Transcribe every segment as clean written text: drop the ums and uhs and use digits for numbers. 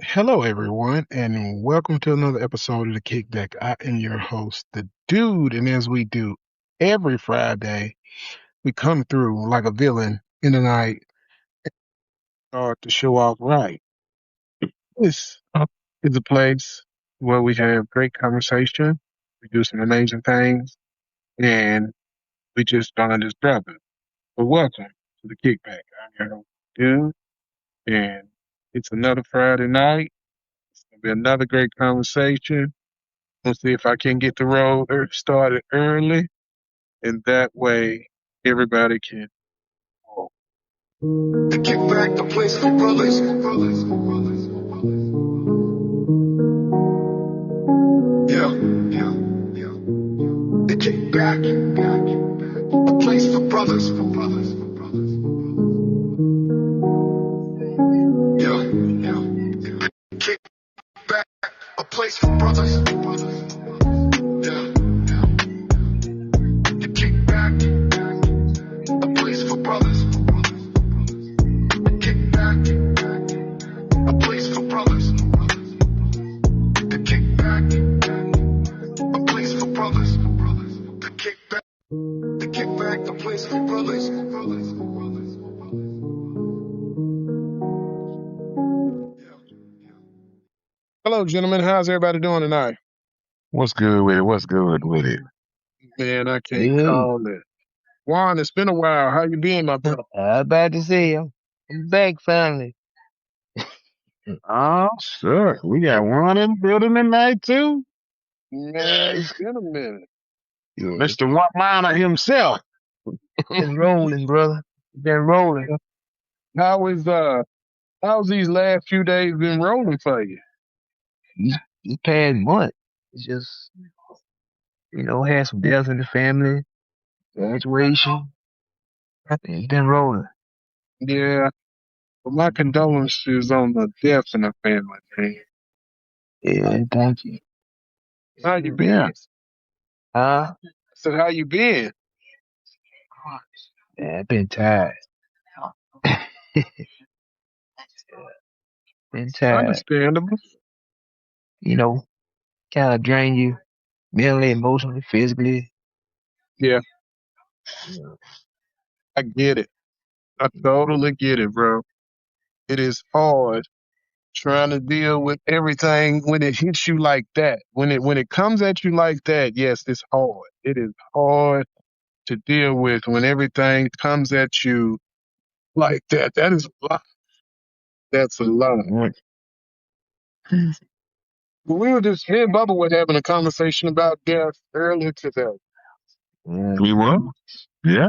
Hello, everyone, and welcome to another episode of the Kickdeck. I am your host, the dude, and as we do every Friday, we come through like a villain in the night to show off right. This is a place where we have great conversation, we do some amazing things, and we just bond as brothers. So welcome to the Kickback. I'm your host, dude, and it's another Friday night. It's gonna be another great conversation. Let's see if I can get the road started early, and that way everybody can walk. The kickback, the place for brothers. Yeah, yeah, yeah. The kickback, a place for brothers. Yeah, yeah. Kickback, a place for brothers. Yeah, yeah. The kickback, a place for brothers. The kickback, a place for brothers. The kickback, a place for brothers. The kickback, the place for brothers. Hello, gentlemen. How's everybody doing tonight? What's good with it? What's good with it? Man, I can't Good. call it. Juan, it's been a while. How you been, my brother? I about to say I'm back finally. Oh, sure. We got one in the building tonight, too. Man, it's been a minute. Yeah, Mr. One Liner himself. been rolling, brother. Been rolling. How is how's these last few days been rolling for you? This past month, it's just had some deaths in the family, graduation. It's been rolling. Yeah. Well, my condolences on the death in the family, man. Yeah, thank you. How you been? Yeah. Huh? So how you been? Yeah, I've been tired. Been tired. Understandable. You know, kind of drain you mentally, emotionally, physically. Yeah, You I get it. I totally get it, bro. It is hard trying to deal with everything when it hits you like that. When it comes at you like that, yes, it's hard. It is hard to deal with when everything comes at you like that. That is a lot. That's a lot. Mm. We were just me and Bubba were having a conversation about death earlier today. We were? Yeah.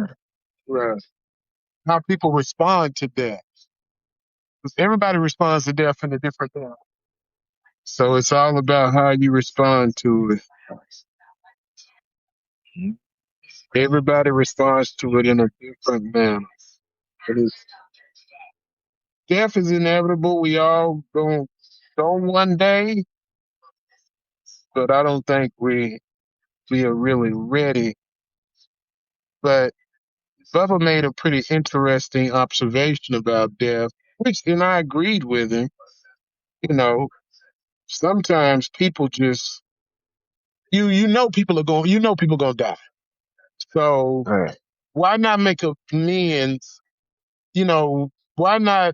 Right. How people respond to death. 'Cause everybody responds to death in a different way. So it's all about how you respond to it. Everybody responds to it in a different manner. It is death is inevitable. We all going to go one day, but I don't think we are really ready. But Bubba made a pretty interesting observation about death, which and I agreed with him. You know, sometimes people just people gonna die. So Right. why not make amends? You know, why not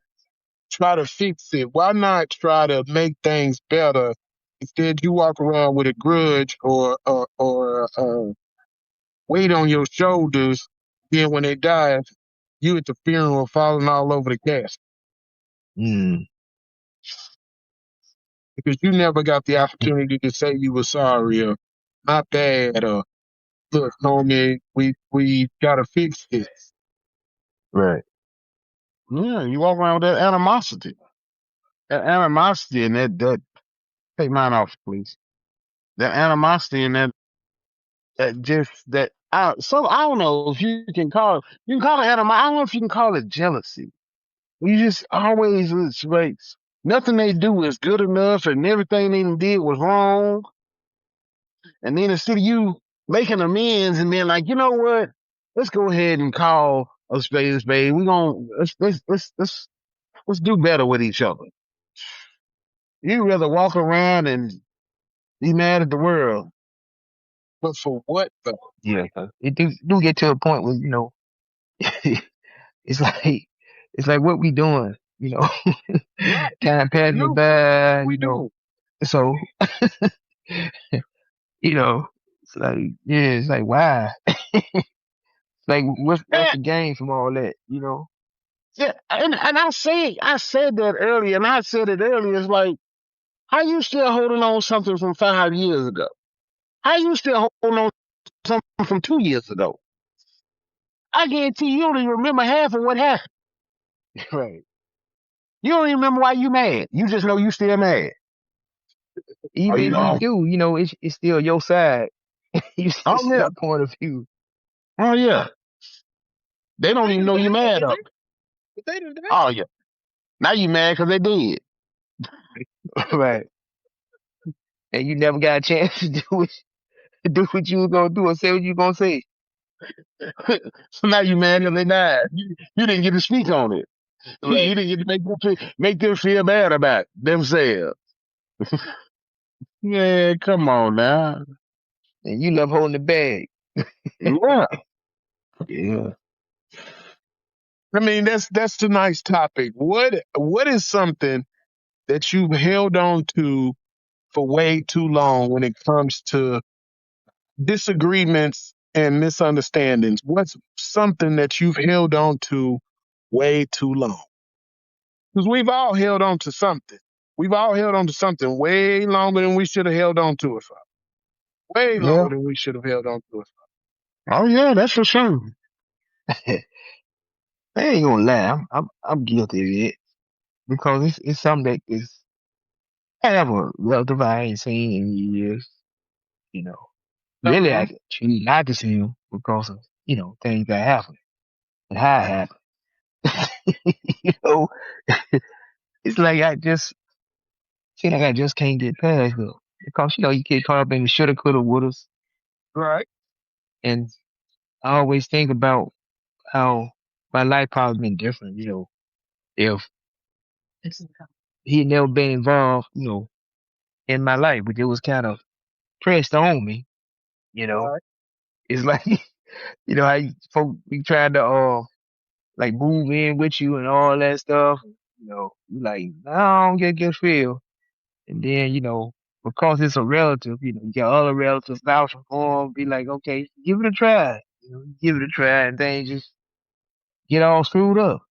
try to fix it? Why not try to make things better? Instead, you walk around with a grudge or weight on your shoulders. Then when they die, you at the funeral falling all over the casket Mm, because you never got the opportunity to say you were sorry or my bad or look, homie, we gotta fix this. right. Yeah, you walk around with that animosity. That animosity and that take mine off, please. That animosity and that just that I don't know if you can call it animosity. I don't know if you can call it jealousy. You just always like nothing they do is good enough and everything they did was wrong. And then instead of you making amends and then like, you know what? Let's go ahead and call a spade a spade. We gonna let's do better with each other. You rather walk around and be mad at the world. But for what though? Yeah, 'cause it do get to a point where it's like it's like what we doing, Right. time We passing me do. by, We do. So it's like it's like why? Like what's And, the gain from all that, yeah, and I said that earlier, and I said it earlier. It's like, how you still holding on something from 5 years ago? How you still holding on something from 2 years ago? I guarantee you don't even remember half of what happened. Right. You don't even remember why you mad. You just know you still mad. Oh, Even if you do, it's still your side. oh It's yeah, your point of view. oh yeah. They don't They even done know you died, mad didn't up. they? But they done died. Oh yeah. Now you mad because they did. Right. And you never got a chance to do what you was gonna do or say what you gonna say. So now you mad because they died. You didn't get to speak on it. Right. You didn't get to make them feel bad about themselves. Yeah, come on now. And you love holding the bag. Yeah. Yeah. I mean, that's the nice topic. What is something that you've held on to for way too long when it comes to disagreements and misunderstandings? What's something that you've held on to way too long? Because we've all held on to something. We've all held on to something way longer than we should have held on to it for. Way Yeah. longer than we should have held on to it for. Oh yeah, that's for sure. I ain't gonna lie, I'm guilty of it because it's something that is I have a relative I ain't seen in years. You know, really Uh-huh. I choose not to see him because of things that happen and how it happened. you know, it's like I just seem like I just can't get past it because you get caught up in the shoulda, coulda, wouldas, Right. and I always think about how my life probably been different. If he had never been involved, in my life, but it was kind of pressed on me. You know, Right. it's like how folk be trying to like move in with you and all that stuff. You like I don't get good feel, and then because it's a relative, you got other relatives vouching for 'em, be like, okay, give it a try. Give it a try, and then just get all screwed up.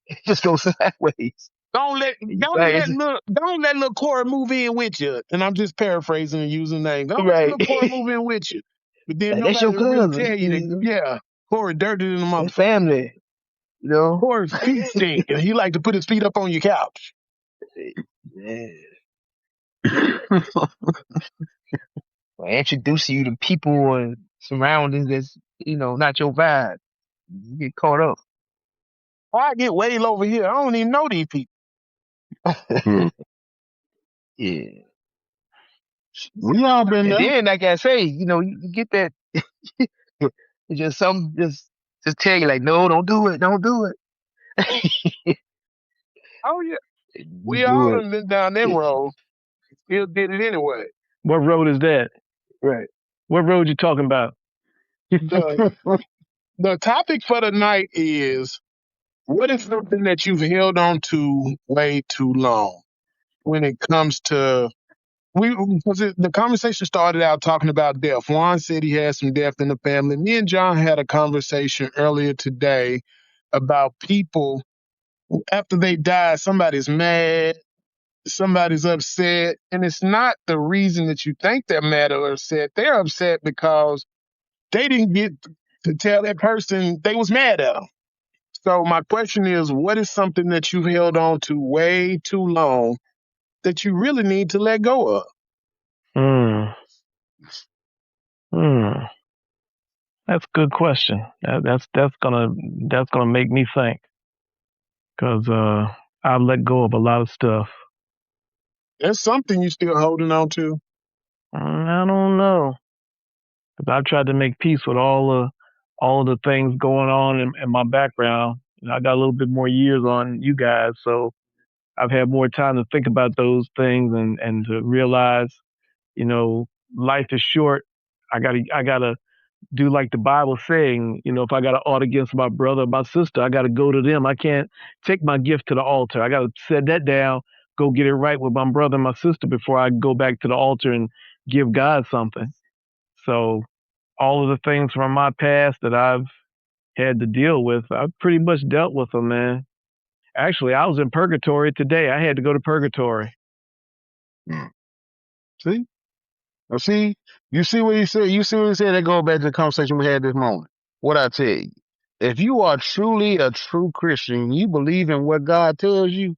It just goes sideways. Don't let And you like, it's, little Cora move in with you. And I'm just paraphrasing and using the name. Don't let right. little Cora move in with you. But then Like, that's your nobody will really cousin. tell you that, yeah, Corey dirty than a That's motherfucker. family. You know. Corey's feet stink and he like to put his feet up on your couch. Yeah. Or introduce you to people and surroundings that's not your vibe. You get caught up. Or I get way over here. I don't even know these people. Hmm. Yeah. We all been And there. then, like I say, you get that. It's just some just tell you like, no, don't do it, don't do it. Oh yeah. You We do all it. done been down that road. Still did it anyway. What road is that? Right. What road you talking about? The the topic for the night is what is something that you've held on to way too long when it comes to the conversation started out talking about death. Juan said he had some death in the family. Me and John had a conversation earlier today about people after they die, somebody's mad, somebody's upset, and it's not the reason that you think they're mad or upset. They're upset because they didn't get to tell that person they was mad at them. So my question is, what is something that you've held on to way too long that you really need to let go of? Hmm. Hmm. That's a good question. That's gonna make me think because I've let go of a lot of stuff. There's something you still holding on to. I don't know because I've tried to make peace with all of the things going on in my background. I got a little bit more years on you guys, so I've had more time to think about those things and to realize, you know, life is short. I gotta do like the Bible saying, if I got an ought against my brother or my sister, I gotta go to them. I can't take my gift to the altar. I gotta set that down, go get it right with my brother and my sister before I go back to the altar and give God something. So all of the things from my past that I've had to deal with, I've pretty much dealt with them, man. Actually, I was in purgatory today. I had to go to purgatory. See? Now see, you see what he said? You see what he said? That goes back to the conversation we had this morning. What I tell you. If you are truly a true Christian, you believe in what God tells you,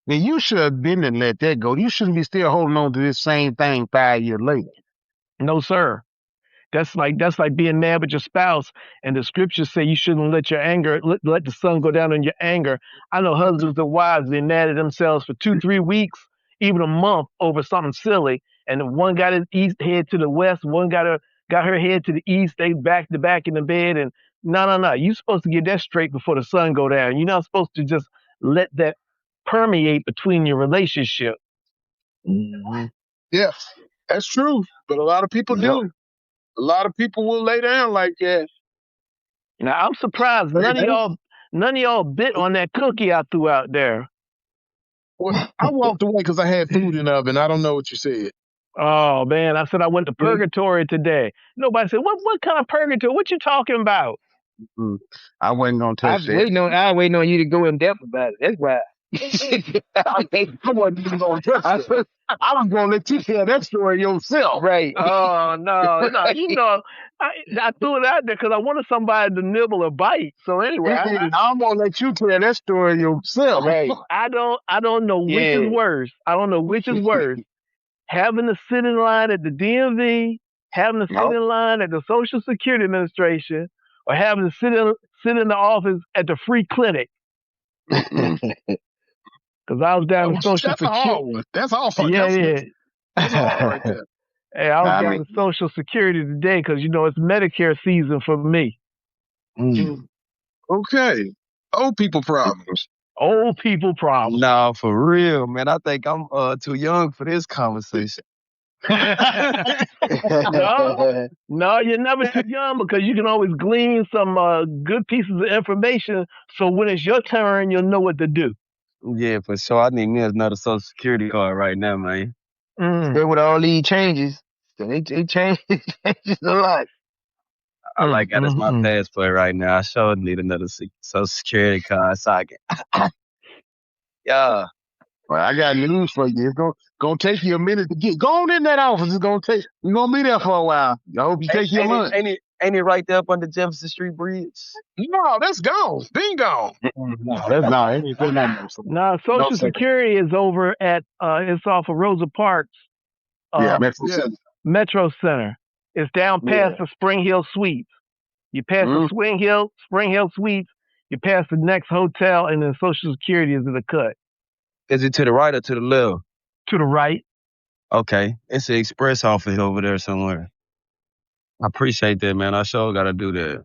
then you should have been and let that go. You shouldn't be still holding on to this same thing 5 years later. No, sir. That's like being mad with your spouse, and the scriptures say you shouldn't let your anger let the sun go down on your anger. I know husbands and wives been mad at themselves for 2-3 weeks, even a month over something silly, and one got his east head to the west, one got her head to the east. They back to back in the bed, and no. You're supposed to get that straight before the sun go down. You're not supposed to just let that permeate between your relationship. Mm-hmm. Yes, that's true. But a lot of people do. A lot of people will lay down like that. Now I'm surprised none of y'all bit on that cookie I threw out there. Well, I walked away because I had food in the oven. I don't know what you said. Oh man, I said I went to purgatory today. Nobody said what kind of purgatory? What you talking about? I wasn't gonna I touch was that. waiting on you to go in depth about it. That's why. I wasn't even gonna touch that. I was gonna let you tell that story yourself. Right. Oh no, I threw it out there because I wanted somebody to nibble or bite. So anyway, I'm gonna let you tell that story yourself. Right. I don't know which is worse. I don't know which is worse. Having to sit in line at the DMV, having to sit in line at the Social Security Administration, or having to sit in the office at the free clinic. Because I was down to Social That's a hard Security. one. That's hard. Yeah. That's hard right there. Hey, I was down to Social Security today because it's Medicare season for me. Okay. Old people problems. Old people problems. No, for real, man. I think I'm too young for this conversation. No, you're never too young because you can always glean some good pieces of information. So when it's your turn, you'll know what to do. Yeah, for sure. I need me another Social Security card right now, man. But with all these changes, it changes a lot. I like that as my passport right now. I sure need another Social Security card so I can. Yeah. Well, I got news for you. It's gonna take you a minute to get. Go on in that office. You're gonna be there for a while. I hope you take your lunch. Ain't it right there up on the Jefferson Street Bridge? No, that's gone. Been gone. No, that's not. No, Social Security is over at it's off of Rosa Parks. Metro Center. It's down past the Spring Hill Suites. You pass the Spring Hill Suites. You pass the next hotel, and then Social Security is in the cut. Is it to the right or to the left? To the right. Okay. It's an express office over there somewhere. I appreciate that, man. I sure got to do that.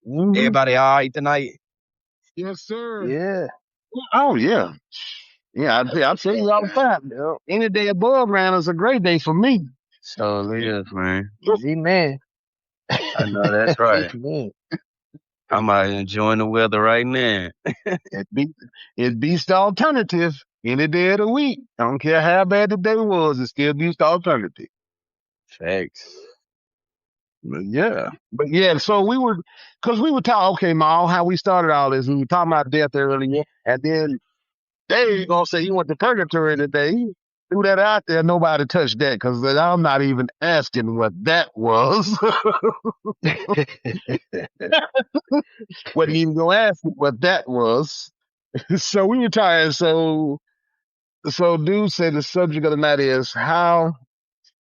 Everybody all right tonight? Yes, sir. Yeah. Oh, yeah. Yeah, I'll tell you all the time. Any day above ground is a great day for me. So it is, man. Amen. I know that's right. I'm out here enjoying the weather right now. It beats the alternative any day of the week. I don't care how bad the day was, it still beats the alternative. Facts. But yeah, so we were talking, okay, Ma, how we started all this. We were talking about death earlier, and then Dave gonna say he went to purgatory today. He threw that out there. Nobody touched that because I'm not even asking what that was. Wasn't even gonna ask what that was. So we were tired. So dude said the subject of the night is how.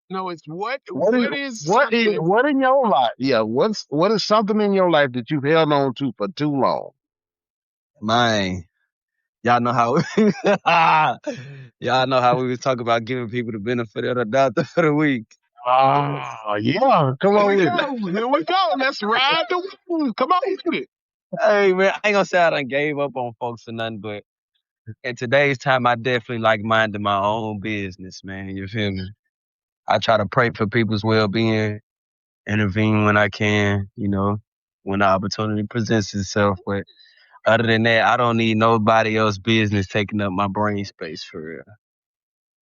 No, it's what in your life? Yeah, what is something in your life that you've held on to for too long? Man, y'all know how we was talking about giving people the benefit of the doubt for the week. Yeah, come on with it. Here we go. Let's ride the wave. Come on with it. Hey man, I ain't gonna say I done gave up on folks or nothing, but In today's time, I definitely like minding my own business, man. You feel me? I try to pray for people's well being, intervene when I can, when the opportunity presents itself. But other than that, I don't need nobody else's business taking up my brain space for real.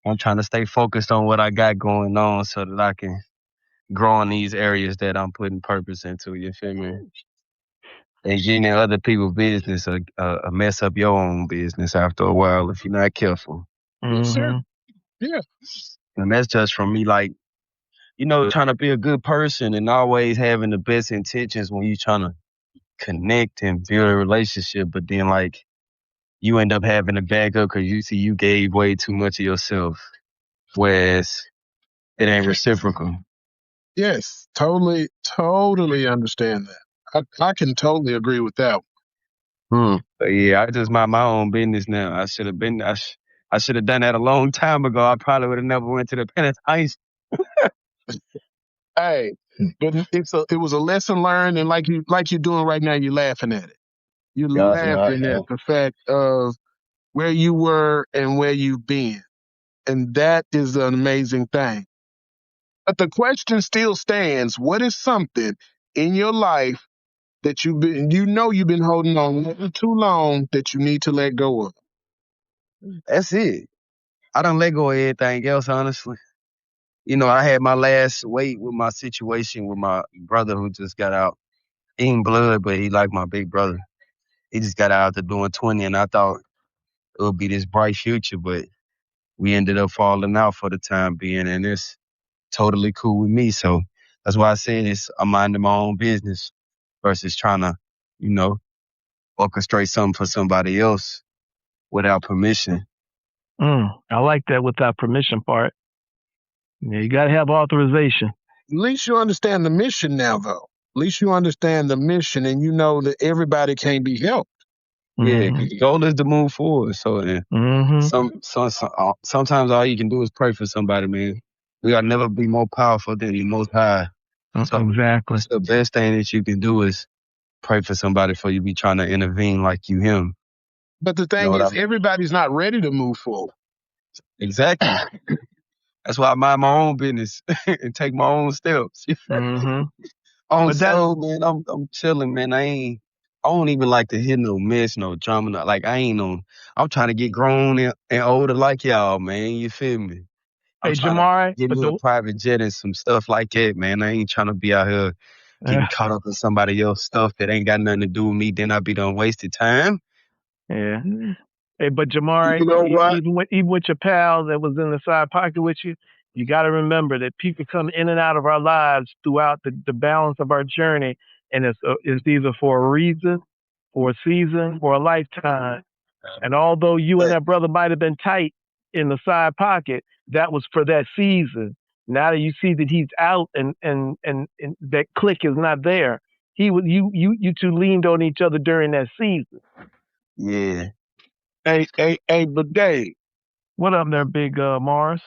I'm trying to stay focused on what I got going on so that I can grow in these areas that I'm putting purpose into. You feel me? And getting in other people's business mess up your own business after a while if you're not careful. Yes, sir. Mm-hmm. Yeah. And that's just from me, like, trying to be a good person and always having the best intentions when you're trying to connect and build a relationship. But then, like, you end up having to back up because you see you gave way too much of yourself, whereas it ain't reciprocal. Yes. Totally understand that. I can totally agree with that. But yeah, I just mind my own business now. I should have been. I should have done that a long time ago. I probably would have never went to the penitentiary. Hey, but it was a lesson learned, and like you're doing right now, you're laughing at it. You're Yeah, yeah, laughing yeah. at the fact of where you were and where you've been, and that is an amazing thing. But the question still stands: what is something in your life that you've been holding on a little too long that you need to let go of? That's it. I done let go of everything else, honestly. I had my last weight with my situation with my brother who just got out. He ain't blood, but he like my big brother. He just got out after doing 20, and I thought it would be this bright future, but we ended up falling out for the time being, and it's totally cool with me. So that's why I said I'm minding my own business versus trying to, you know, orchestrate something for somebody else without permission. I like that without permission part. Yeah, you gotta have authorization. At least you understand the mission now, though. At least you understand the mission, and you know that everybody can't be helped. Yeah, Mm-hmm. the goal is to move forward. So Mm-hmm. sometimes all you can do is pray for somebody, man. We gotta never be more powerful than the Most High. So Exactly. it's the best thing that you can do is pray for somebody before you be trying to intervene like you him. But the You know thing what I is, mean? everybody's not ready to move forward. Exactly. That's why I mind my own business and take my own steps. Mm-hmm. On But that soul, man, I'm chilling, man. I don't even like to hear no mess, no drama. Like I ain't on. I'm trying to get grown and older like y'all, man. You feel me? I'm hey trying to Jamari, get but me a the private jet and some stuff like that, man. I ain't trying to be out here getting caught up in somebody else's stuff that ain't got nothing to do with me. Then I be done wasted time. yeah. Hey, but Jamari, You know what? even with your pal that was in the side pocket with you, you got to remember that people come in and out of our lives throughout the balance of our journey, and it's either for a reason, for a season, for a lifetime. And although you and that brother might have been tight in the side pocket, that was for that season. Now that you see that he's out and that click is not there, you two leaned on each other during that season. Yeah. Hey, but Dave, What up there, big Mars?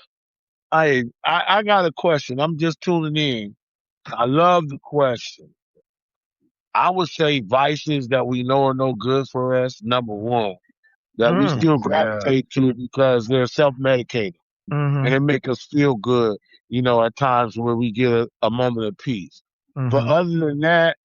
I got a question. I'm just tuning in. I love the question. I would say vices that we know are no good for us, number one, that we Mm. still Yeah. gravitate to because they're self-medicated and Mm-hmm. they make us feel good, at times where we get a moment of peace. But Mm-hmm. other than that,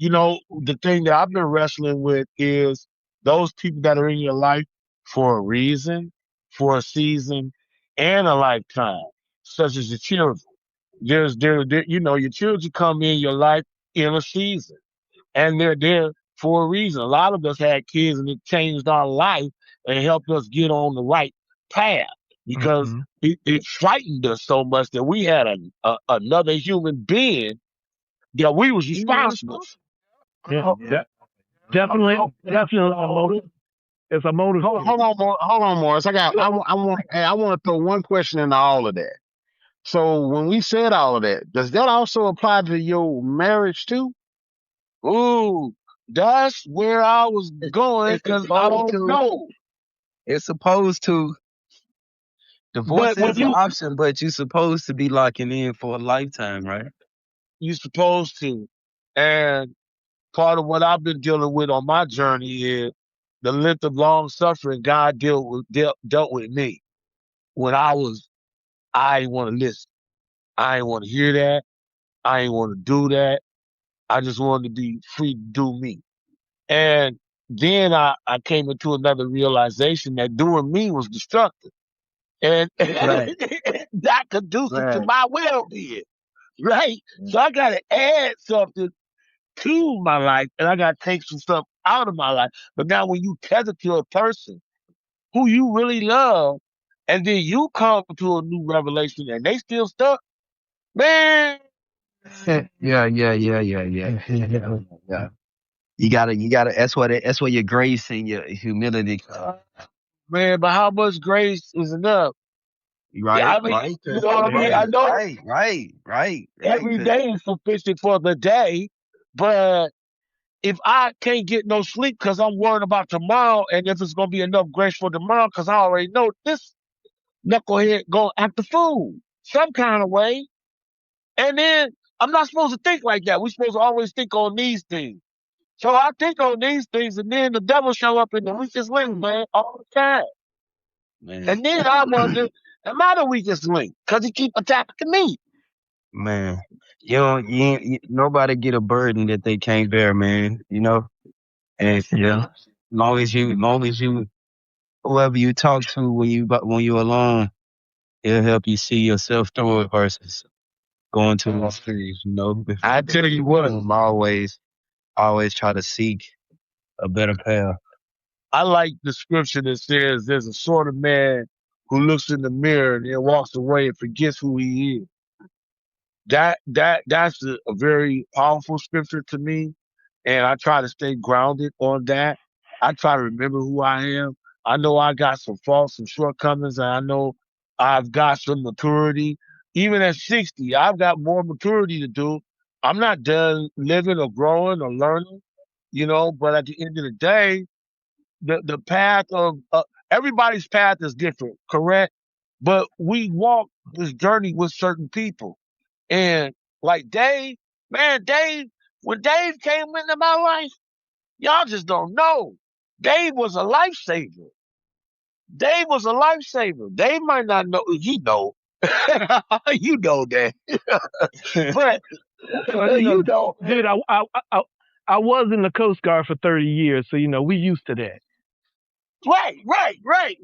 the thing that I've been wrestling with is those people that are in your life for a reason, for a season, and a lifetime, such as your children. Your children come in your life in a season, and they're there for a reason. A lot of us had kids, and it changed our life and helped us get on the right path because Mm-hmm. it frightened us so much that we had another human being that we was responsible for. Yeah, Hold, definitely a motive. It's a motive. hold on, Morris. I want to throw one question into all of that. So when we said all of that, does that also apply to your marriage too? Ooh, that's where I was going It's because I supposed don't to. know. It's supposed to. Divorce But when is an you option, but you're supposed to be locking in for a lifetime, right? you supposed to, and part of what I've been dealing with on my journey is the length of long suffering God dealt with me when I ain't want to listen. I ain't want to hear that. I ain't want to do that. I just wanted to be free to do me. And then I came into another realization that doing me was destructive and Right, not conducive to right. my well-being. Right? So I got to add something to my life and I got to take some stuff out of my life. But now when you tether to a person who you really love and then you come to a new revelation and they still stuck, man, Yeah, yeah, yeah, yeah, yeah. Yeah. You gotta, that's where your grace and your humility come. man, but how much grace is enough? Yeah, Right, I mean, right, you know what I mean? right, I know right. every day is sufficient for the day, but if I can't get no sleep because I'm worried about tomorrow and if it's gonna be enough grace for tomorrow, because I already know this knucklehead gonna act the fool some kind of way. And then I'm not supposed to think like that. We're supposed to always think on these things. So I think on these things, and then the devil show up in the weakest link, man, all the time. Man, And then I wonder, am I the weakest link? Because he keep attacking me. man. Nobody get a burden that they can't bear, man. And Yeah. long as you, whoever you talk to when you alone, it'll help you see yourself through it versus going to the streets. I tell you what, Always try to seek a better path. I like the scripture that says there's a sort of man who looks in the mirror and then walks away and forgets who he is. That's a very powerful scripture to me, and I try to stay grounded on that. I try to remember who I am. I know I got some faults and shortcomings, and I know I've got some maturity. Even at 60, I've got more maturity to do. I'm not done living or growing or learning, but at the end of the day, the path of everybody's path is different, correct? But we walk this journey with certain people. And like Dave, man, when Dave came into my life, y'all just don't know. Dave was a lifesaver. Dave was a lifesaver. Dave might not know, you know. You know that. But Well, you know. dude, I was in the Coast Guard for 30 years, so we used to that.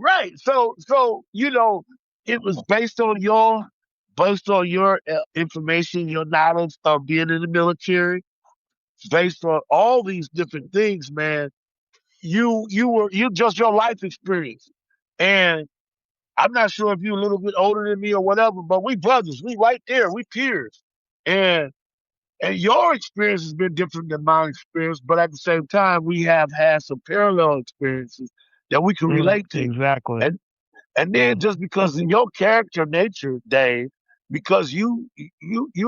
Right. So it was based on your information, your knowledge of being in the military, based on all these different things, man. You just your life experience, and I'm not sure if you're a little bit older than me or whatever, but we brothers, we right there, we peers, and your experience has been different than my experience, but at the same time, we have had some parallel experiences that we can relate to. Exactly. And then just because of your character nature, Dave, because you're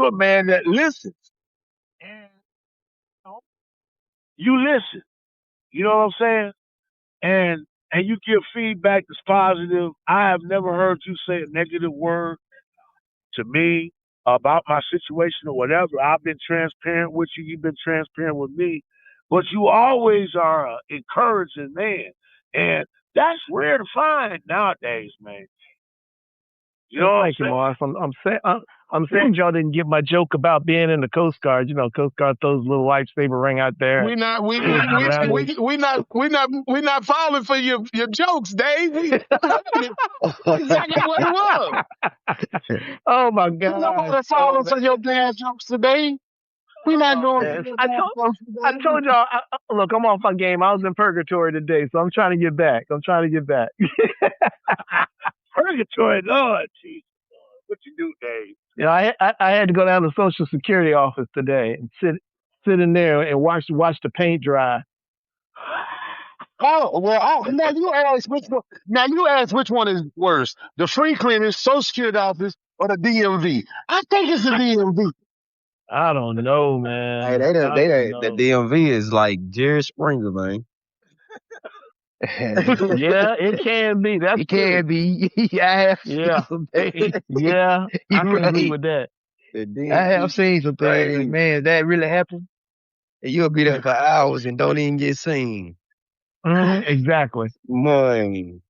a man that listens. And you listen. You know what I'm saying? And you give feedback that's positive. I have never heard you say a negative word to me about my situation or whatever. I've been transparent with you. You've been transparent with me. But you always are an encouraging man. And that's rare to find nowadays, man. You know what I'm Thank you, saying? Morris. I'm saying y'all didn't get my joke about being in the Coast Guard. Coast Guard throws a little lifesaver ring out there. We not we not falling for your jokes, Dave. Exactly what it was. Oh my You don't want God! to follow for your bad jokes today. We not doing Yes. your I bad told jokes I today. told y'all. Look, I'm off my game. I was in purgatory today, so I'm trying to get back. Purgatory, Lord, Jesus. What you do, Dave? I had to go down to the Social Security office today and sit in there and watch the paint dry. Oh well, now you ask which one. Now you ask which one is worse: the free clinic, Social Security office, or the DMV? I think it's the DMV. I don't know, Hey, man. they I done, they don't done, the know. DMV is like Jerry Springer, man. Yeah, it can be. That's It true. can be. I have seen Yeah, some things. yeah. I You're can agree right. with that. The I have DMV seen some things, and crazy. man, that really happened. And you'll be there for hours and don't even get seen. Exactly. Man,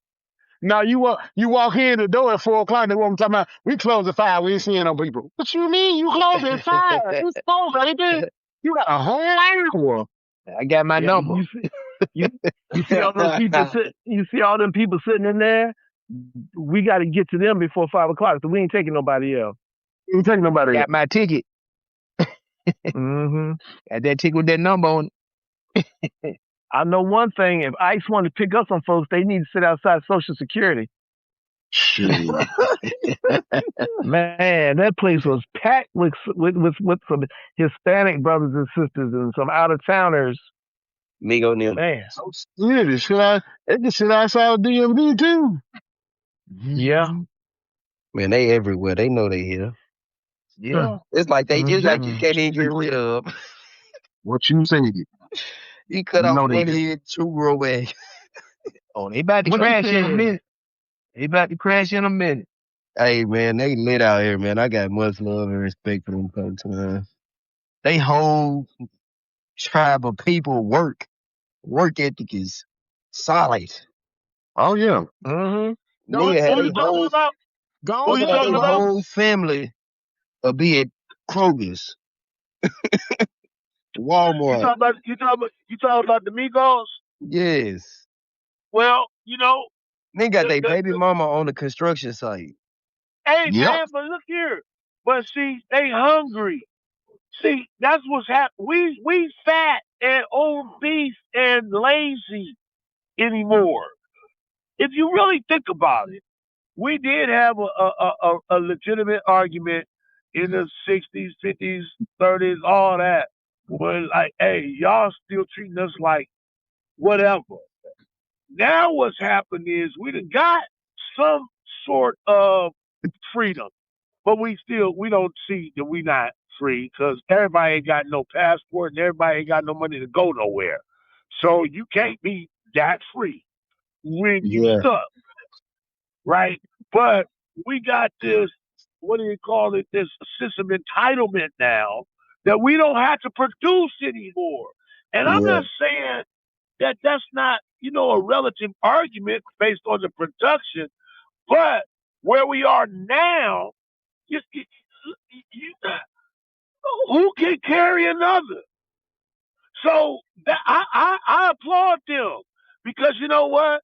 Now you walk in the door at 4 o'clock. They want to talk about we close at 5. We ain't seeing no people. What you mean you close at 5? It's closed, baby. You got a whole hour. I got my Yeah, number. you you see all those people you see all them people sitting in there. We got to get to them before 5 o'clock, so we ain't taking nobody else. You ain't taking nobody Got my ticket. Hmm. Got that ticket with that number on it. I know one thing: if ICE want to pick up some folks, they need to sit outside Social Security. Shoot. Man, that place was packed with some Hispanic brothers and sisters and some out of towners. Migo and them. Man, So serious. They can sit outside of DMV too. yeah. Man, they everywhere. They know they here. Yeah. It's like it's like you Mm-hmm. can't even get rid of. What you say? You cut You off know they. one head, two grow back. Oh, they about to What you crash in a said? minute. They about to crash in a minute. Hey man, they lit out here, man. I got much love and respect for them folks, man. They whole tribe of people work ethic is solid. Oh yeah. Mm-hmm. Nigga had Who a you talking whole about? Go Who on, you nigga had talk talking a about? about. whole family be at Kroger's, Walmart. You talking about the Migos? Yes. Well, Nigga got their the baby mama on the construction site. hey Yep. man, but look here. But see, they hungry. See, that's what's happening. We fat and obese and lazy anymore. If you really think about it, we did have a legitimate argument in the 60s, 50s, 30s, all that. When like, hey, y'all still treating us like whatever. Now what's happened is we done got some sort of freedom, but we don't see that we not free because everybody ain't got no passport and everybody ain't got no money to go nowhere. So you can't be that free when you Yeah. stuck, right? But we got this, what do you call it? This system entitlement now that we don't have to produce anymore. And I'm Yeah. not saying that that's not, a relative argument based on the production, but where we are now, you, who can carry another? So I applaud them because you know what?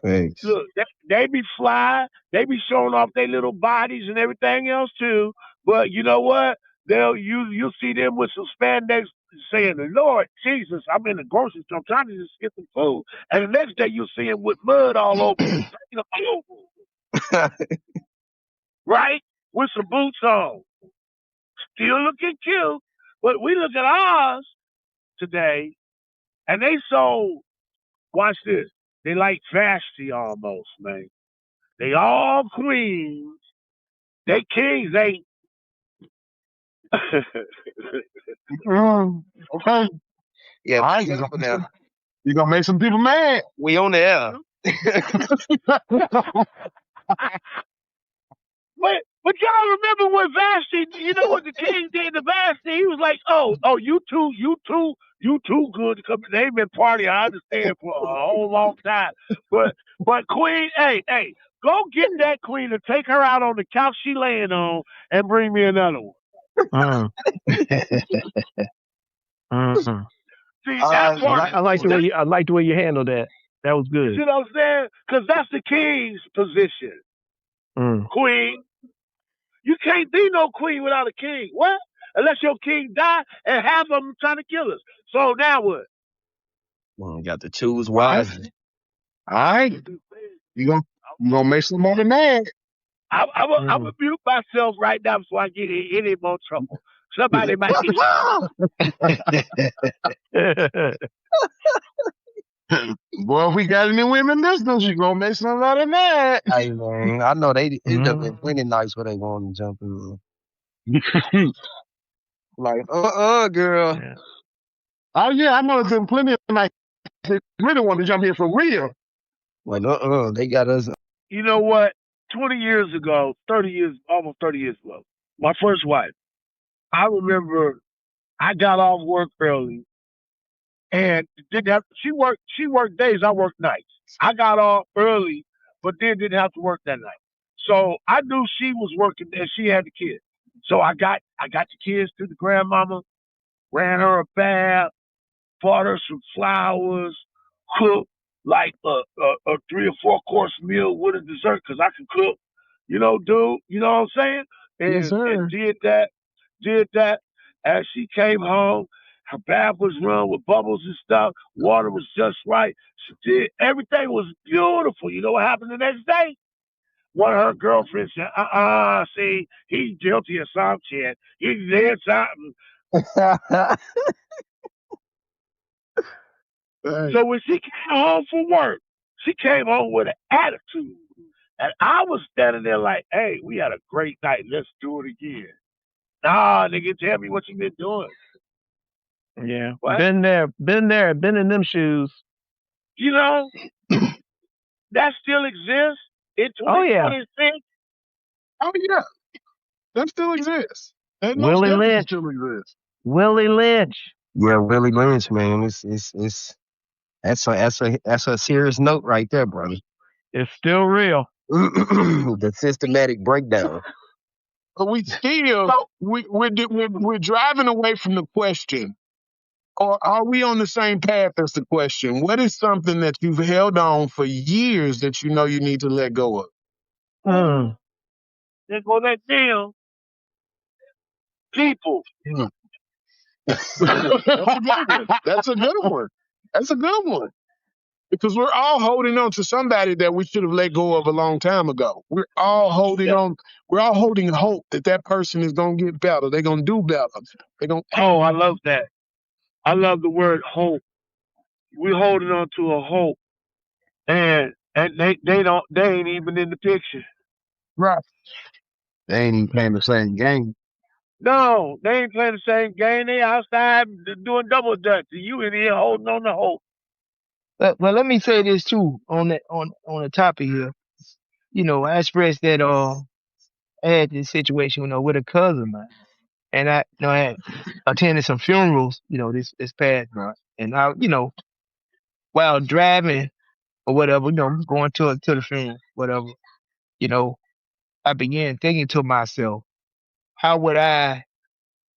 Thanks. Look, they be fly, they be showing off their little bodies and everything else too. But you know what? You'll see them with some spandex saying, "The Lord Jesus, I'm in the grocery store, I'm trying to just get some food," and the next day you'll see them with mud all over them, right? With some boots on, still looking cute. But we look at ours today, and they so watch this. They like Vashti almost, man. They all queens. They kings. They Okay. Yeah, All right. be careful now. You gonna make some people mad. We on the air. but y'all remember when Vashti, you know what the king did to Vashti? He was like, oh, you too good to come. They've been partying, I understand, for a whole long time. But Queen, hey, go get that queen and take her out on the couch she laying on and bring me another one. Mm. Mm. See, that Uh, part, I like the way that, you handled that. That was you good. see what I'm saying? Because that's the king's position. Mm. Queen, you can't be no queen without a king. What? Unless your king die and half of them trying to kill us. So now what? well, got to choose All right. wisely. All right. You gonna you gonna make somebody mad. I'm Mm. gonna mute myself right now before I get in any more trouble. Somebody might get Boy, if we got any women listeners, you gonna make somebody mad. Hey man, I know it's done been Mm. plenty nights where they want to jump in. Oh Like, girl. Yeah. yeah, I know there's been plenty of nights that really want to jump in for real. Like, they got us. You know what? 20 years ago, 30 years, almost 30 years ago, my first wife, I remember I got off work early and didn't have she worked days, I worked nights. I got off early, but then didn't have to work that night. So I knew she was working and she had the kids. So I got the kids to the grandmama, ran her a bath, bought her some flowers, cooked like a 3 or 4 course meal with a dessert because I can cook, dude. You know what I'm saying? Yes, And sir. did that. As she came home, her bath was run with bubbles and stuff. Water was just right. She did everything was beautiful. You know what happened the next day? One of her girlfriends said, see, he's guilty of some shit. He did something. Hey, So when she came home from work, she came home with an attitude. And I was standing there like, hey, we had a great night. Let's do it again. Nah, nigga, tell me what you been doing. Yeah. What? Been there, been in them shoes. You know, that still exists in Oh yeah. 2026. oh yeah, that still exists. That most Willie definitely Lynch. still exists. Willie Lynch. Yeah, Willie Lynch, man. It's that's a serious note right there, brother. It's still real. The systematic breakdown. But we still So, we're driving away from the question. Or are we on the same path as the question? What is something that you've held on for years that you know you need to let go of? Mm. there go that damn people. Hmm. That's a good one. That's a good one. That's a good one. Because we're all holding on to somebody that we should have let go of a long time ago. We're all holding Yeah. on. We're all holding hope that that person is going to get better. They're going to do better. They're going to. Oh, I love that. I love the word hope. We're holding on to a hope. And they ain't even in the picture. Right. They ain't even playing the same game. No, they ain't playing the same game. They outside doing double dutch. You in here holding on to hope. But let me say this too on the topic here. I expressed that I had this situation, with a cousin of mine, and I had attended some funerals, this past month, and while driving or whatever, going to the funeral, whatever, you know, I began thinking to myself, how would I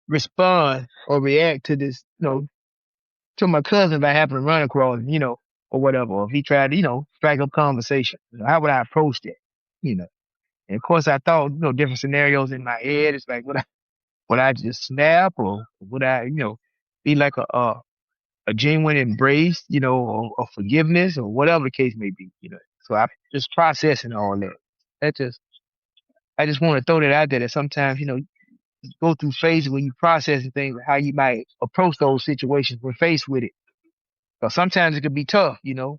respond or react to this, to my cousin if I happen to run across him, or whatever, or if he tried to, strike up conversation, how would I approach that, you know? And of course, I thought, different scenarios in my head. It's like, would I just snap, or would I, be like a genuine embrace, or forgiveness, or whatever the case may be. So I just processing all that. That just, I just want to throw that out there that sometimes, you go through phases when you processing things, how you might approach those situations when faced with it. Because sometimes it could be tough, you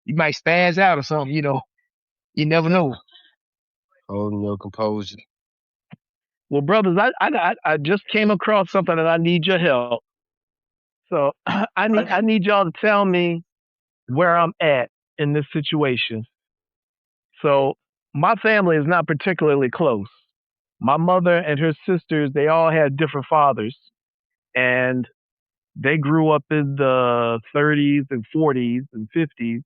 might spaz out or something, you never know. Holding your composure. Well, brothers, I just came across something that I need your help. So I need y'all to tell me where I'm at in this situation. So my family is not particularly close. My mother and her sisters, they all had different fathers, and they grew up in the 30s and 40s and 50s.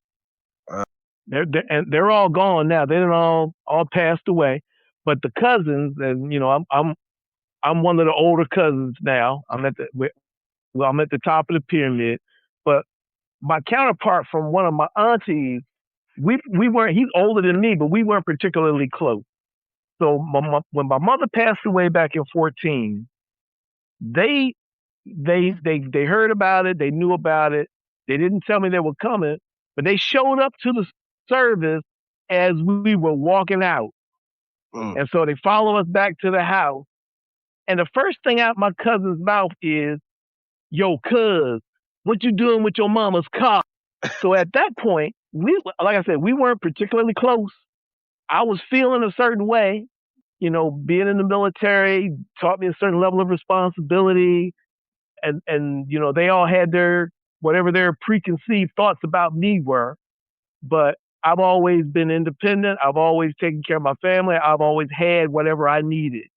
Uh, And they're all gone now. They're all passed away. But the cousins, and I'm one of the older cousins now. I'm at the top of the pyramid. But my counterpart from one of my aunties, we weren't. He's older than me, but we weren't particularly close. So when my mother passed away back in 14, they they heard about it. They knew about it. They didn't tell me they were coming, but they showed up to the service as we were walking out, mm, and so they follow us back to the house. And the first thing out my cousin's mouth is, "Yo, cuz, what you doing with your mama's car?" So at that point, like I said, we weren't particularly close. I was feeling a certain way, being in the military taught me a certain level of responsibility, and they all had their whatever their preconceived thoughts about me were. But I've always been independent. I've always taken care of my family. I've always had whatever I needed.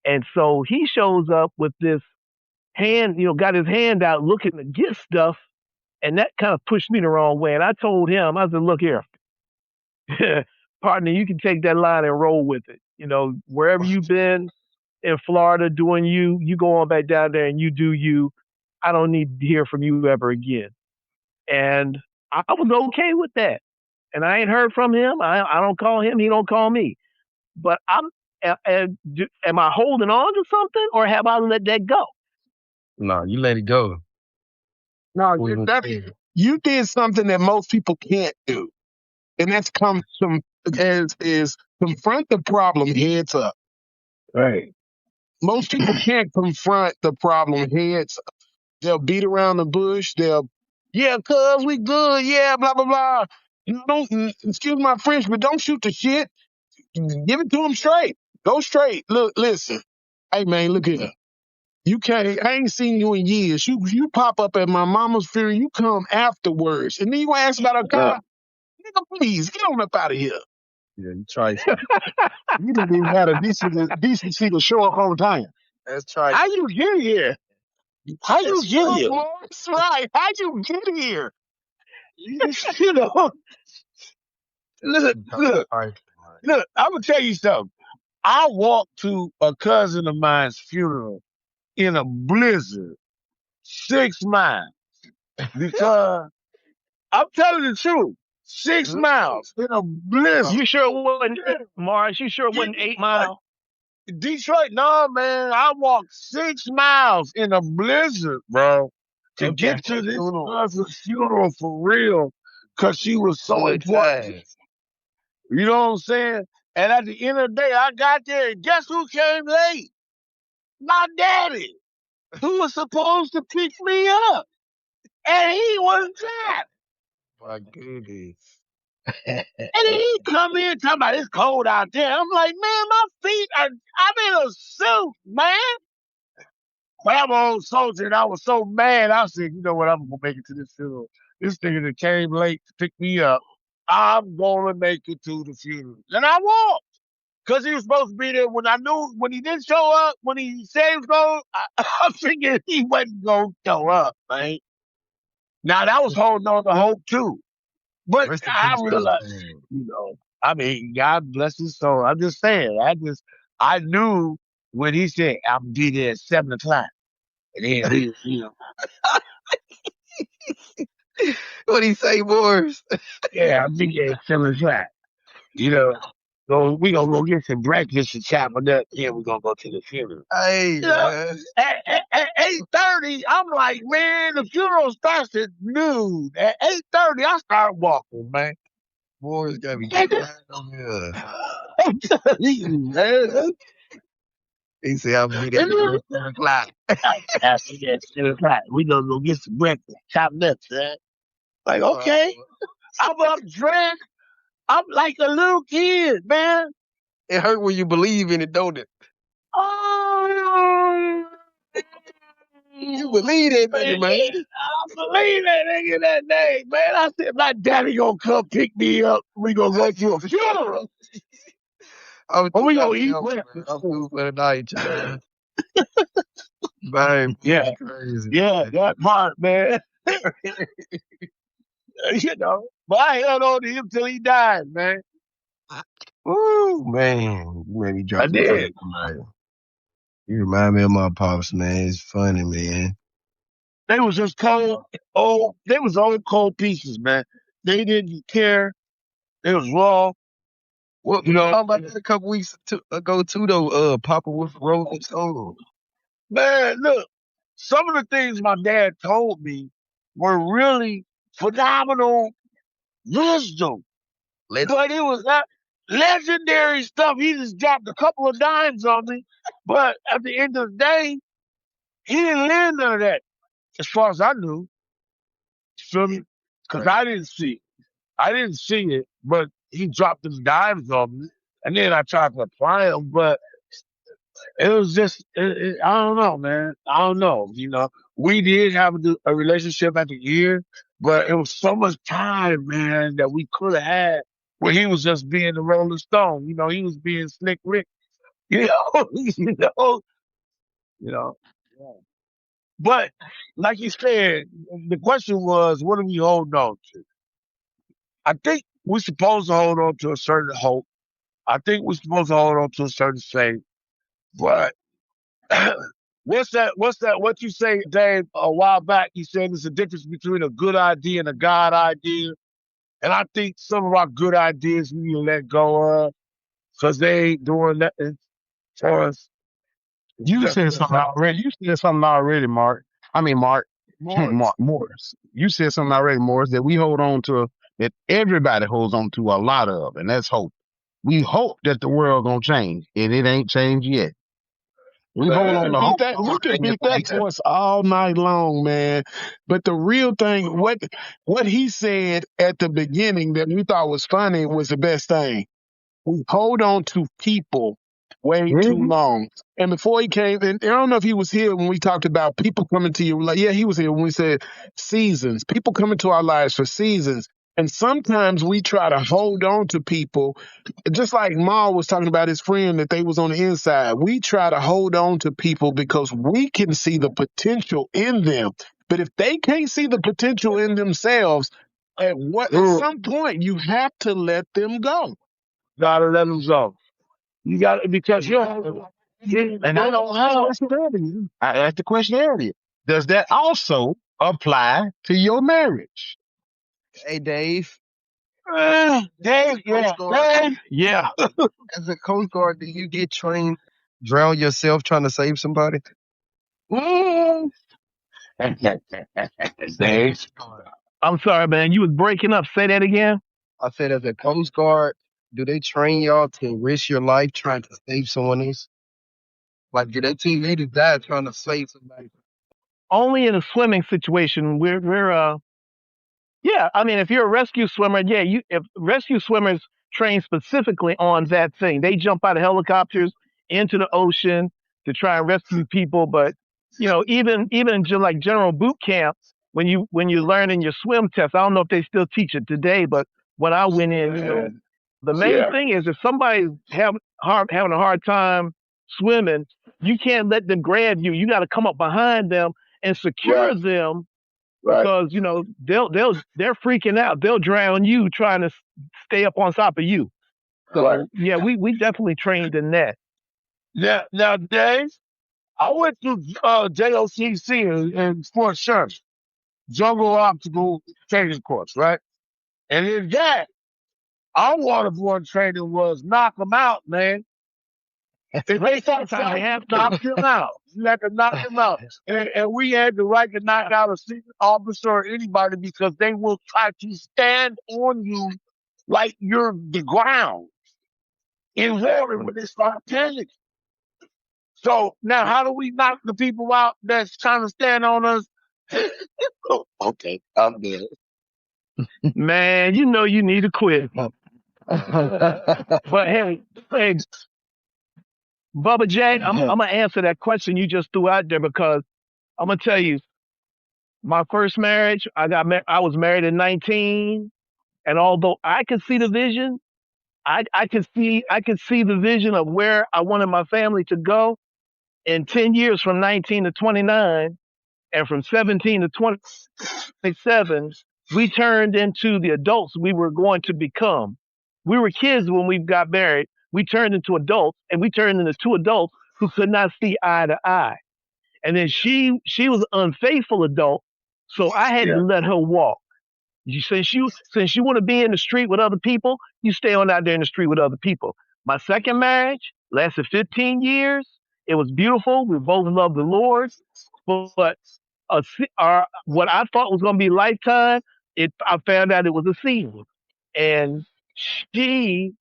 And so he shows up with this hand, got his hand out looking to get stuff. And that kind of pushed me the wrong way. And I told him, I said, look here, partner, you can take that line and roll with it. You know, wherever you've been in Florida doing you, you go on back down there and you do you. I don't need to hear from you ever again. And I was okay with that. And I ain't heard from him. I don't call him. He don't call me. But am I holding on to something or have I let that go? No, you let it go. No, We gonna say it. you did something that most people can't do, and that's come some as is confront the problem heads up. Right. Most people can't confront the problem heads up. They'll beat around the bush. They'll, yeah, cuz we good, yeah, blah blah blah. You know, don't excuse my French, but don't shoot the shit. Give it to them straight. Go straight. Look, listen. Hey man, look here. You can't. I ain't seen you in years. You pop up at my mama's funeral. You come afterwards, and then you ask about her Yeah. car. Nigga, please get on up out of here. Yeah, you try. You didn't even have a decency to show up on time. Let's try. How you get here? How you That's get here? That's right. How'd you get here? You know, look, look, look, I'm gonna tell you something. I walked to a cousin of mine's funeral in a blizzard, 6 miles, because I'm telling the truth. 6 miles in a blizzard. You sure it wasn't, Mars? You sure it wasn't 8 Mile? Detroit, no, man. I walked 6 miles in a blizzard, bro, to Okay. get to this cousin's funeral for real, because she was so important. You know what I'm saying? And at the end of the day, I got there, and guess who came late? My daddy, who was supposed to pick me up, and he was there. My goodness. And then he come in talking about it's cold out there. I'm like, man, my feet are. I'm in a suit, man. But I'm an old soldier, and I was so mad. I said, you know what? I'm gonna make it to this funeral. This nigga that came late to pick me up, I'm gonna make it to the funeral, and I walked. Cause he was supposed to be there when I knew when he didn't show up, when he said he was going, I figured he wasn't gonna show up, man. Now that was holding on to hope too. But Rest in I peace, realized, man. I mean, God bless his soul. I'm just saying, I knew when he said, I'll be there at 7 o'clock. And then What he say, Boris? yeah, I'll be there at 7 o'clock. You know, so we gonna go get some breakfast and chop it up. Then we're gonna go to the funeral. Hey, Yeah, man. at 8:30, I'm like, man, the funeral starts at noon. At 8:30, I start walking, man. Boris got me And crying over here. I'm telling you, man. He said, I'll be there And then, at 7 o'clock. after that 7 o'clock, we gonna go get some breakfast, chop nuts, man. Like, okay, I'm up dressed. I'm like a little kid, man. It hurt when you believe in it, don't it? Oh, You believe that, nigga, man. I believe that nigga that day, man. I said, my daddy gonna come pick me up. We gonna go to a funeral. I'm Or too we gonna goddamn, eat man. breakfast. I'm through for the night, man. Man, Yeah, crazy, yeah, man. that part, man. You know, but I held on to him till he died, man. Woo, man. You made me I drop a tear did. tonight. You remind me of my pops, man. It's funny, man. They was just cold, old. They was old cold pieces, man. They didn't care. They was raw. What You we know, talking about that a couple weeks ago too though, Papa with Rolling Stone. man. Look, some of the things my dad told me were really phenomenal wisdom. Let But it was not legendary stuff. He just dropped a couple of dimes on me. But at the end of the day, he didn't learn none of that, as far as I knew. You feel me? Because I didn't see it. I didn't see it, but he dropped them dimes on me. And then I tried to apply them, but it was just, I don't know, man. I don't know. You know, we did have a relationship at the year, but it was so much time, man, that we could have had where he was just being the Rolling Stone. You know, he was being Slick Rick. You know, you know. Yeah. But like you said, the question was, what are we holding on to? I think we're supposed to hold on to a certain hope. I think we're supposed to hold on to a certain faith. But what's that? What's that? What you say, Dave, a while back? You said there's a difference between a good idea and a God idea. And I think some of our good ideas we need to let go of because they ain't doing nothing for us. You said something already. You said something already, Mark. I mean, Mark. Mark Morris. You said something already, Morris, that we hold on to, that everybody holds on to a lot of, and that's hope. We hope that the world gonna change, and it ain't changed yet. We hold on to hope. We can beat that horse all night long, man. But the real thing, what he said at the beginning that we thought was funny was the best thing. We hold on to people way too long. And before he came, and I don't know if he was here when we talked about people coming to you. Like, yeah, he was here when we said seasons. People come into our lives for seasons. And sometimes we try to hold on to people, just like Ma was talking about his friend that they was on the inside. We try to hold on to people because we can see the potential in them. But if they can't see the potential in themselves, at some point you have to let them go. Gotta let them go. You got because And I don't have I asked the question earlier. Does that also apply to your marriage? Hey, Dave. Dave, Dave. Yeah. As a Coast Guard, do you get trained, drown yourself trying to save somebody? Mm. Dave. I'm sorry, man. You was breaking up. Say that again. I said, as a Coast Guard, do they train y'all to risk your life trying to save someone else? Like, do they team you to die trying to save somebody? Only in a swimming situation. Yeah, I mean, if you're a rescue swimmer, yeah, if rescue swimmers train specifically on that thing, they jump out of helicopters into the ocean to try and rescue people. But even like general boot camp, when you learn in your swim test, I don't know if they still teach it today, but when I went in, the main thing is if somebody's having a hard time swimming, you can't let them grab you. You got to come up behind them and secure them because they're freaking out. They'll drown you trying to stay up on top of you. So yeah, we definitely trained in that. Now, Dave, I went to JOCC in Fort Sherman, Jungle Obstacle Training Course, right? And in that, our waterborne training was knock them out, man. If they start Sometimes they have to. knock them out. You had to knock them out. And we had the right to knock out a secret officer or anybody because they will try to stand on you like you're the ground in water when they start panicking. So now how do we knock the people out that's trying to stand on us? Oh, okay, I'm good. Man, you need to quit. But hey, Bubba J, I'm gonna answer that question you just threw out there because I'm gonna tell you, my first marriage, I was married at 19, and although I could see the vision, I could see the vision of where I wanted my family to go in 10 years from 19 to 29, and from 17 to 27, we turned into the adults we were going to become. We were kids when we got married. We turned into adults, and we turned into two adults who could not see eye to eye. And then she was an unfaithful adult, so I had to let her walk. Since you want to be in the street with other people, you stay on out there in the street with other people. My second marriage lasted 15 years. It was beautiful. We both loved the Lord, but what I thought was going to be lifetime, I found out it was a season, and she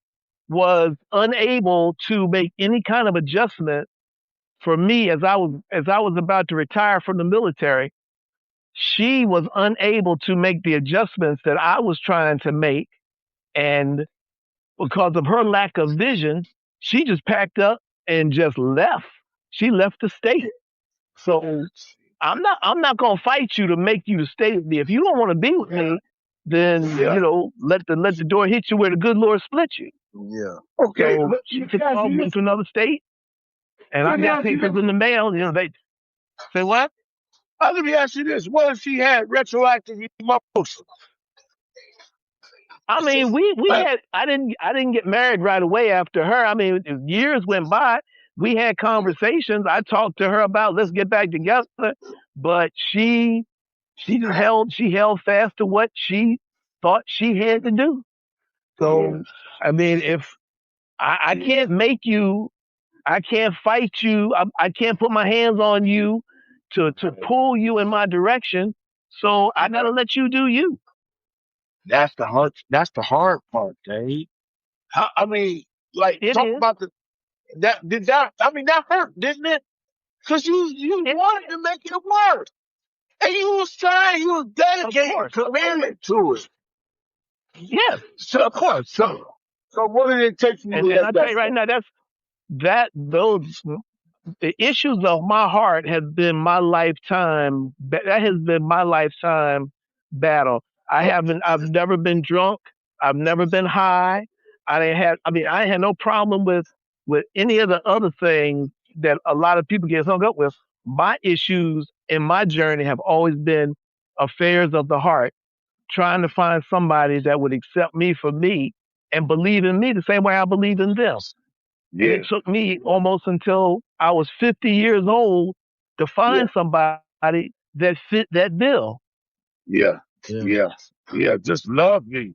was unable to make any kind of adjustment for me as I was about to retire from the military. She was unable to make the adjustments that I was trying to make. And because of her lack of vision, she just packed up and just left. She left the state. So I'm not gonna fight you to make you to stay with me. If you don't want to be with me, then let the door hit you where the good Lord split you. Yeah. Okay. So she took off, went to another state, and I got papers in the mail. They say what? Let me ask you this: what if she had retroactive emotions? I mean, we Like, had I didn't get married right away after her. I mean, years went by. We had conversations. I talked to her about let's get back together, but she held fast to what she thought she had to do. yeah, So I mean, if I can't make you, I can't fight you. I can't put my hands on you to pull you in my direction. So I gotta let you do you. that's the hard. That's the hard part, Dave. I mean, like It talk is. about the that did that. I mean, that hurt, didn't it? Because you It, wanted to make it work, and you was trying. You was of dedicated, course. committed to it. Yes. So, Of course. so what did it take for you to And I let tell that you right go? now, those the issues of my heart has been my lifetime. That has been my lifetime battle. I've never been drunk. I've never been high. I mean, I had no problem with any of the other things that a lot of people get hung up with. My issues in my journey have always been affairs of the heart, trying to find somebody that would accept me for me and believe in me the same way I believe in them. And it Yeah, took me almost until I was 50 years old to yeah, find somebody that fit that bill. yeah, Yeah. yeah, yeah. Just love me,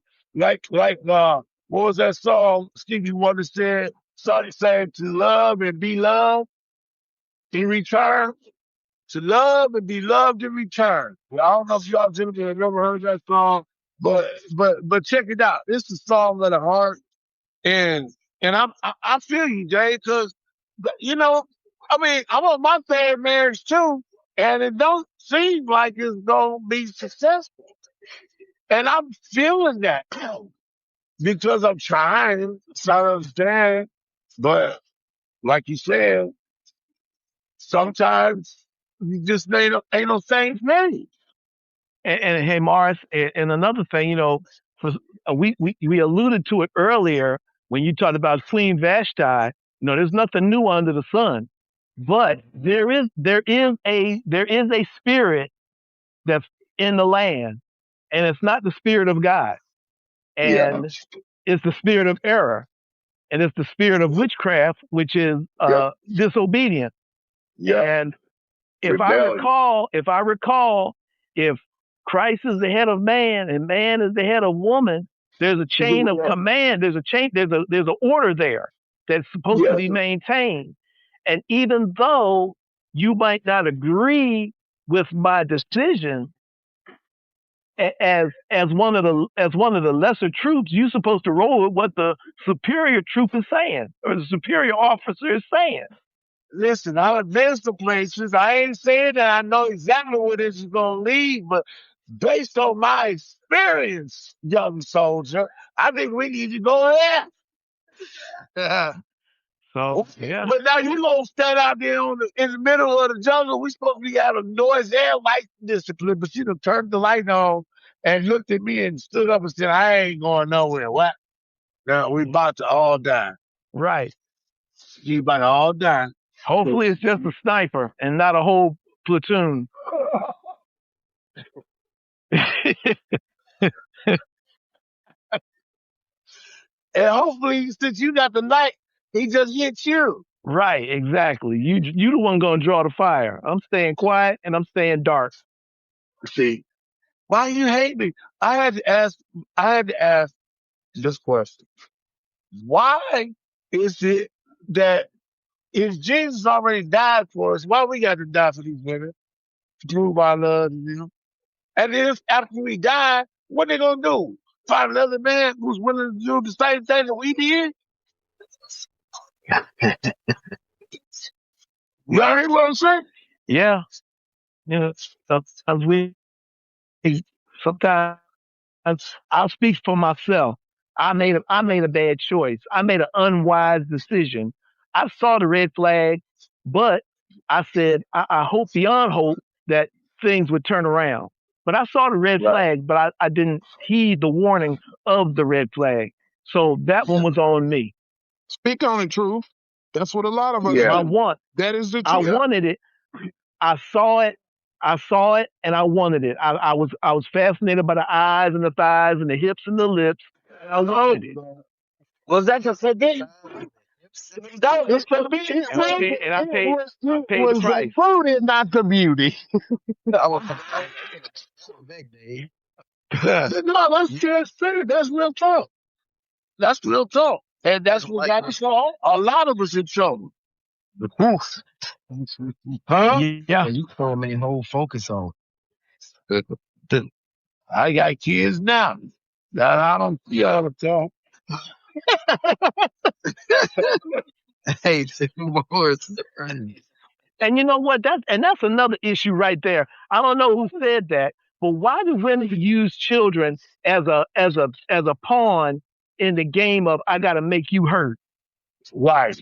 what was that song Stevie Wonder said? Somebody said to love and be loved in return. To love and be loved in return. Well, I don't know if y'all gentlemen have ever heard that song, but check it out. It's a song of the heart, and I feel you, Jay, because you know, I mean, I'm on my third marriage too, and it don't seem like it's gonna be successful, and I'm feeling that because I'm trying to understand, but like you said, sometimes you just ain't no things made. And hey, Morris, and another thing, for, we alluded to it earlier when you talked about Queen Vashti. There's nothing new under the sun, but there is a spirit that's in the land, and it's not the spirit of God, Yeah, and it's the spirit of error, and it's the spirit of witchcraft, which is yep, disobedience. yep. And if I Rebellion. recall, if I recall, if Christ is the head of man and man is the head of woman, there's a chain of command. There's a chain. There's an order there that's supposed to Yes, be maintained. And even though you might not agree with my decision, as one of the lesser troops, you're supposed to roll with what the superior troop is saying or the superior officer is saying. listen, I've been some places. I ain't saying that I know exactly where this is going to lead, but based on my experience, young soldier, I think we need to go there. So yeah, But now you gonna stand out there in the middle of the jungle. We supposed to be out of noise and light discipline, but you done turned the light on and looked at me and stood up and said, "I ain't going nowhere." What? Now we about to all die. right. You about to all die. Hopefully, it's just a sniper and not a whole platoon. And hopefully, since you got the light, he just hit you. Right, exactly. You the one gonna draw the fire. I'm staying quiet and I'm staying dark. See, why you hate me? I had to ask. I had to ask this question: why is it that if Jesus already died for us, why we got to die for these women to prove our love to them? And then after we die, what they gonna do? Find another man who's willing to do the same thing that we did? You heard what I'm saying? Yeah, sometimes sometimes I'll speak for myself. I made a bad choice. I made an unwise decision. I saw the red flag, but I said I hope beyond hope that things would turn around. But I saw the red Right. flag, but I didn't heed the warning of the red flag. So that one Yeah. was on me. Speak on it, truth. That's what a lot of us Yeah. I do. want That is the I truth. Yeah. wanted it. I saw it. I saw it and I wanted it. I was fascinated by the eyes and the thighs and the hips and the lips. I Wanted know. it. Was that the thing? That was for me. And I paid I It paid the was the price. food and not the beauty. I was back day. No, let's just say it. That's real talk. That's real talk. And that's what got us all, a lot of us in trouble. Oof. Huh? Yeah. And you put my whole focus on. I got kids now. That I don't see all the time. Hey, boys. And you know what? That's another issue right there. I don't know who said that, but why do women use children as a pawn in the game of I gotta make you hurt? Why?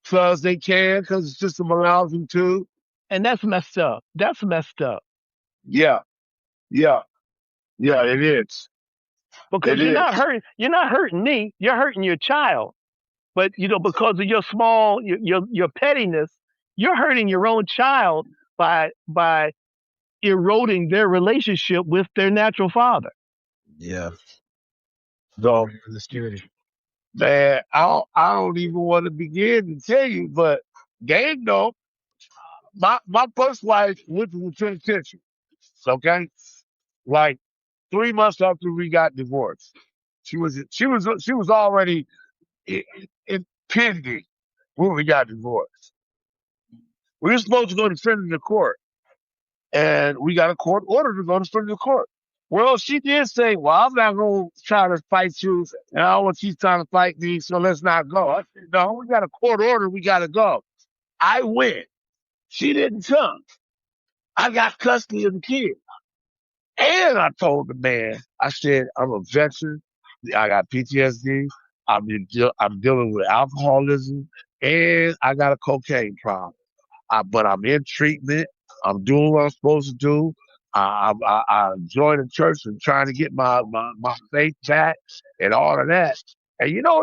Because they can, because the system allows them to. And that's messed up. That's messed up. Yeah, yeah, yeah, it is. It Because is. you're not hurting me, you're hurting your child. But because of your small your pettiness, you're hurting your own child by eroding their relationship with their natural father. Yeah. So, The security. man, I don't even want to begin to tell you, but they know my first wife went to the penitentiary. Okay, like 3 months after we got divorced, she was already in, pending when we got divorced. We were supposed to go to friendly court, and we got a court order to go to friendly court. Well, she did say, "Well, I'm not going to try to fight you, and I don't want you trying to fight me, so let's not go." I said, "No, we got a court order. We got to go." I went. She didn't come. I got custody of the kid. And I told the man, I said, I'm a veteran. I got PTSD. I'm dealing with alcoholism, and I got a cocaine problem. But I'm in treatment. I'm doing what I'm supposed to do. I joined the church and trying to get my faith back and all of that. And you know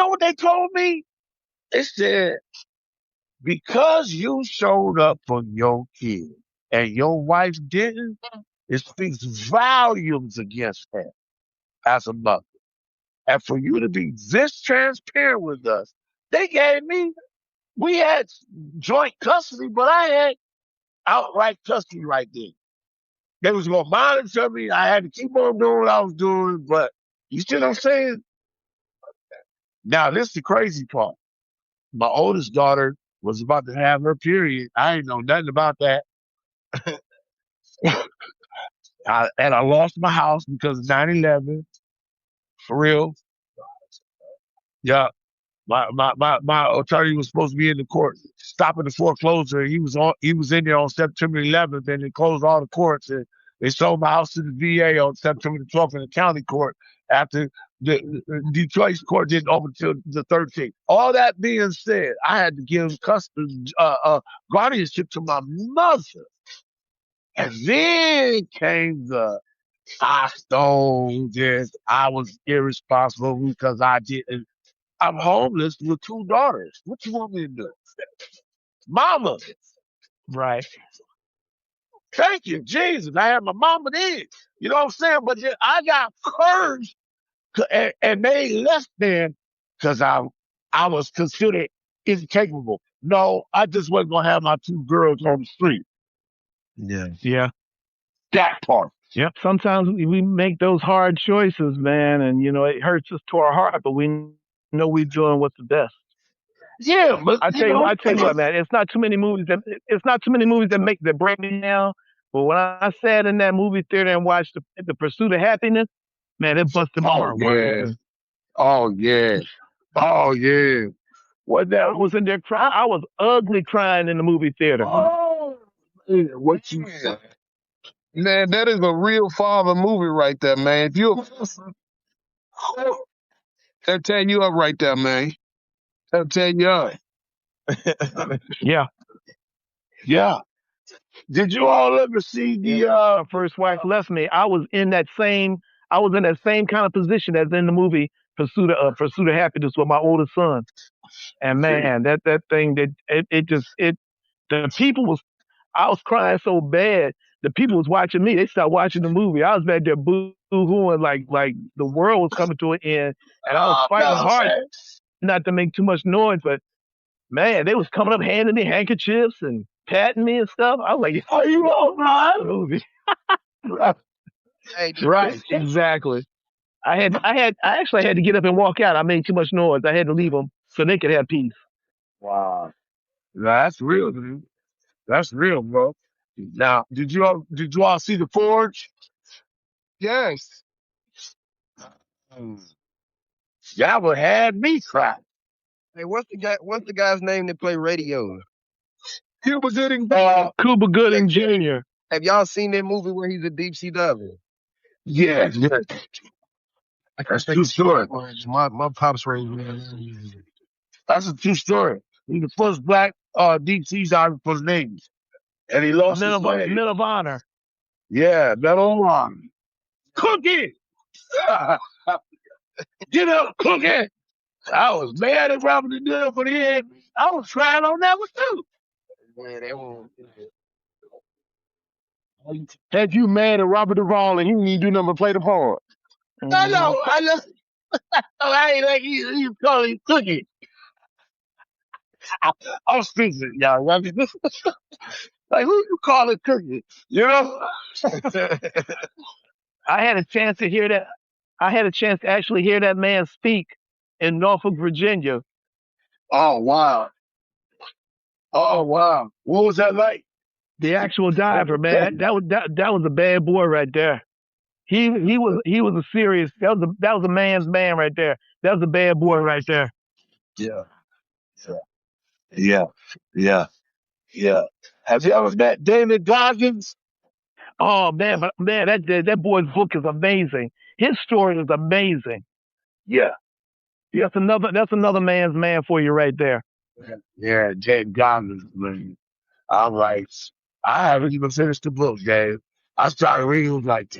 what they told me? They said, because you showed up for your kid and your wife didn't, it speaks volumes against her as a mother. And for you to be this transparent with us, they gave me, we had joint custody, but I had outright custody right there. They was going to monitor me. I had to keep on doing what I was doing, but you see what I'm saying? Now, this is the crazy part. My oldest daughter was about to have her period. I ain't know nothing about that. And I lost my house because of 9/11. For real. Yeah. My attorney was supposed to be in the court stopping the foreclosure. He was in there on September 11th, and they closed all the courts, and they sold my house to the VA on September the 12th in the county court after the Detroit court didn't open until the 13th. All that being said, I had to give custody guardianship to my mother, and then came the I stole this. I was irresponsible because I didn't. I'm homeless with two daughters. What you want me to do? Mama, Right. thank you, Jesus. I had my mama then. You know what I'm saying? But then I got cursed, and they left then because I was considered incapable. No, I just wasn't gonna have my two girls on the street. Yeah. Yeah. That part. Yep. Sometimes we make those hard choices, man, and it hurts us to our heart, but we know we're doing what's the best. Yeah, but I tell you what, man, it's not too many movies that break me down. But when I sat in that movie theater and watched the Pursuit of Happiness, man, it busted my oh heart yeah, wide. oh yeah, oh yeah. What I that? was in there crying. I was ugly crying in the movie theater. Oh, yeah, what you said? Man, that is a real father movie right there, man. If you they're tearing you up right there, man. They're tearing you up. Yeah. Yeah. Did you all ever see Yeah. the My first wife left me. I was in that same kind of position as in the movie Pursuit of Happiness with my oldest son. And man, that thing that it just it the people was I was crying so bad. The people was watching me. They started watching the movie. I was back there boo-hooing like the world was coming to an end, and I was Oh fighting no, hard man. not to make too much noise. But man, they was coming up handing me handkerchiefs and patting me and stuff. I was like, Are you all right? movie. Hey, Right, exactly. I actually had to get up and walk out. I made too much noise. I had to leave them so they could have peace. Wow. That's real, dude. That's real, bro. Now, did you all see the forge? Yes. Mm. That would have me cry. hey, what's the guy's name that play radio? Cuba Gooding, Cuba Gooding Jr. Have y'all seen that movie where he's a deep sea diver? yeah, yeah. That's a true story. My pops raised me. In That's a true story. He's the first black deep sea diver for the Navy, and he lost his leg. Men of Honor. Yeah, medal on. Cookie! Get up, Cookie! I was mad at Robert De Niro for the head. I was trying on that one too. Yeah, that one. Had you mad at Robert Duvall and he didn't even do nothing but play the part. I Mhm. know, I know. I ain't like he call him Cookie. I'm stupid, y'all. I mean, like, who you call it Cookie? You know? I had a chance to hear that. I had a chance to actually hear that man speak in Norfolk, Virginia. Oh, wow. Oh, wow. What was that like? The actual diver, man. That was a bad boy right there. He was a serious. That was a man's man right there. That was a bad boy right there. Yeah, yeah, yeah, yeah. Have you ever met David Goggins? Oh man, but man, that boy's book is amazing. His story is amazing. Yeah, yeah, That's another man's man for you right there. yeah, David Goggins, man. I'm like, I haven't even finished the book, Dave. I started reading, it was like,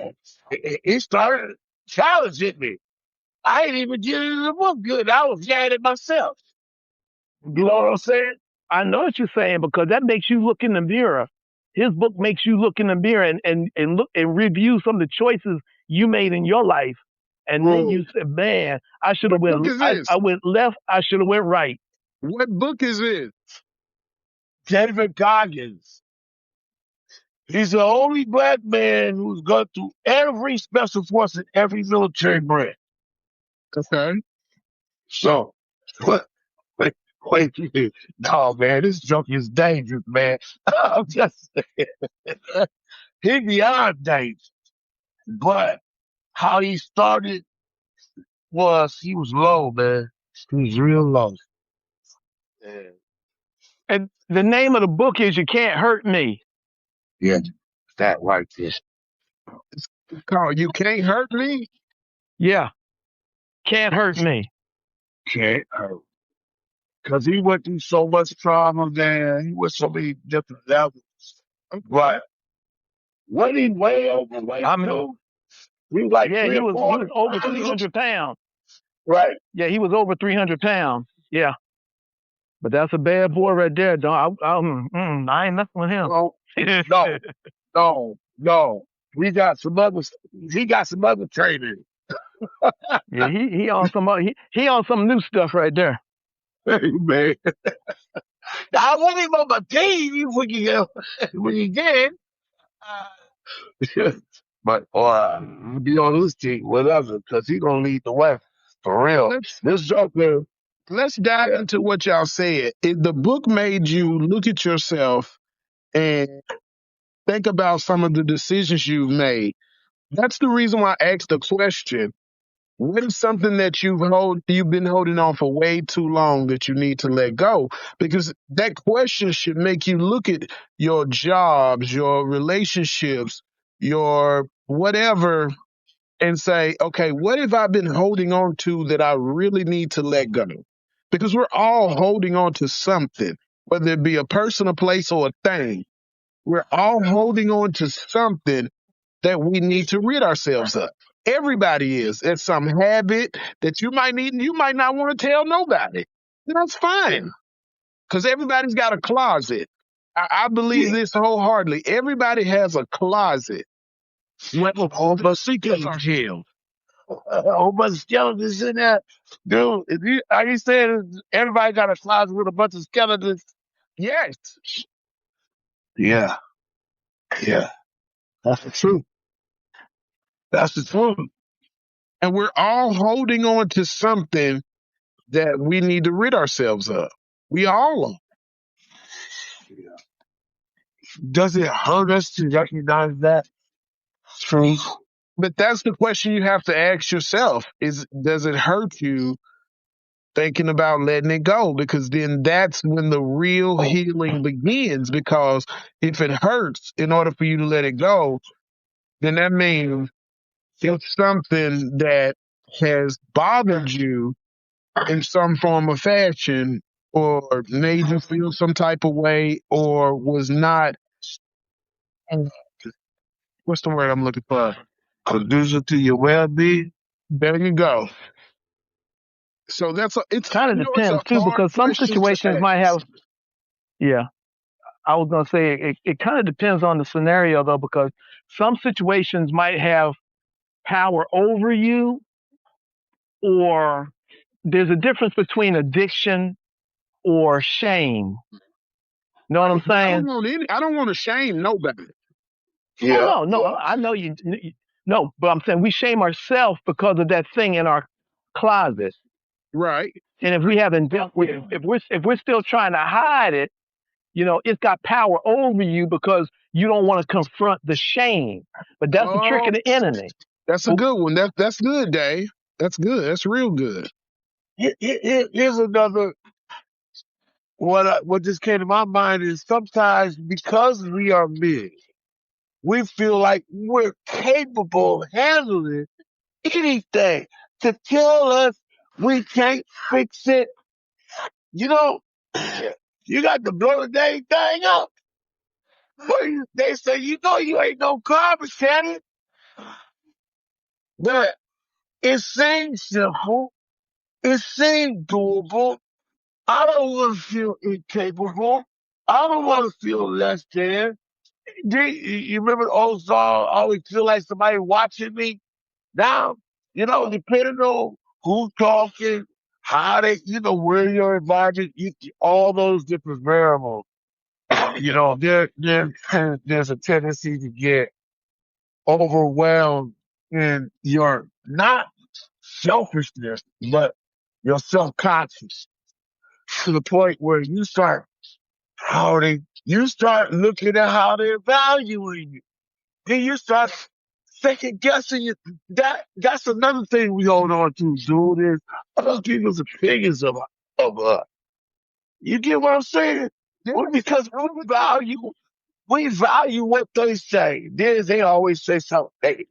it started challenging me. I ain't even get into the book good. I was mad at myself. You know what I'm saying? I know what you're saying because that makes you look in the mirror. His book makes you look in the mirror and look and review some of the choices you made in your life. And then you said, man, I should have what book went is this? I went left, I should have went right. What book is this? David Goggins. He's the only black man who's gone through every special force and every military branch. Okay. So, what? Wait, wait, no, man, this junkie is dangerous, man. I'm just saying. He beyond dangerous. But how he started was he was low, man. He was real low. Yeah, And the name of the book is You Can't Hurt Me. yeah, that right there. Called You Can't Hurt Me? Yeah, Can't Hurt Me. Can't hurt. Because he went through so much trauma, man. He went so many different levels. But when he way overweight, I mean, too, he was like yeah, three he or was four. over 300 pounds. Right. Yeah, he was over 300 pounds. Yeah, but that's a bad boy right there, dog. I ain't messing with him. No, no, no, no. We got some other. He got some other training. Yeah, he on some he on some new stuff right there. Hey, man. I want him on my team when you get. But be on this team, whatever, because he gonna lead the way for real. Let's This joker, let's dive yeah, into what y'all said. The book made you look at yourself and think about some of the decisions you've made. That's the reason why I asked the question. What is something that you've been holding on for way too long that you need to let go? Because that question should make you look at your jobs, your relationships, your whatever, and say, okay, what have I been holding on to that I really need to let go? Because we're all holding on to something, whether it be a person, a place, or a thing. We're all holding on to something that we need to rid ourselves of. Everybody is. It's some habit that you might need and you might not want to tell nobody. That's fine. Because everybody's got a closet. I believe this wholeheartedly. Everybody has a closet. With a whole bunch of secrets are held. A whole bunch of skeletons in there. Dude, if you, are you saying everybody got a closet with a bunch of skeletons? Yes. Yeah, yeah. That's the truth. That's the truth. And we're all holding on to something that we need to rid ourselves of. We all are. Does it hurt us to recognize that truth? But that's the question you have to ask yourself is, does it hurt you thinking about letting it go? Because then that's when the real healing begins. Because if it hurts in order for you to let it go, then that means it's something that has bothered you in some form or fashion, or made you feel some type of way, or was not, what's the word I'm looking for? Conducive to your well-being? There you go. So it's Kind of it's a depends too, hard because some question to situations might ask. have. Yeah, I was gonna say it kind of depends on the scenario though, because some situations might have power over you, or there's a difference between addiction or shame. Know what I'm saying? I don't want to shame nobody. Oh no, I know you. No, but I'm saying we shame ourselves because of that thing in our closet. Right. And if we haven't dealt with it, if we're still trying to hide it, it's got power over you because you don't want to confront the shame. But that's the trick Oh, of the enemy. that's a good one. That's good, Dave. That's good. That's real good. Here's another. What just came to my mind is sometimes because we are men, we feel like we're capable of handling anything. To tell us we can't fix it, you know, you got to blow the dang thing up. They say, you ain't no garbage, can it? But it seems simple. It seems doable. I don't want to feel incapable. I don't want to feel less than. You remember the old song, I always feel like somebody watching me? Now, depending on who's talking, how they, where your environment, all those different variables, there's a tendency to get overwhelmed in your, not selfishness, but your self-conscious, to the point where you start doubting, you start looking at how they're valuing you. Then you start second guessing you. That's another thing we hold on to, dude, is other people's opinions of us. You get what I'm saying? Because we value what they say. Then they always say something negative.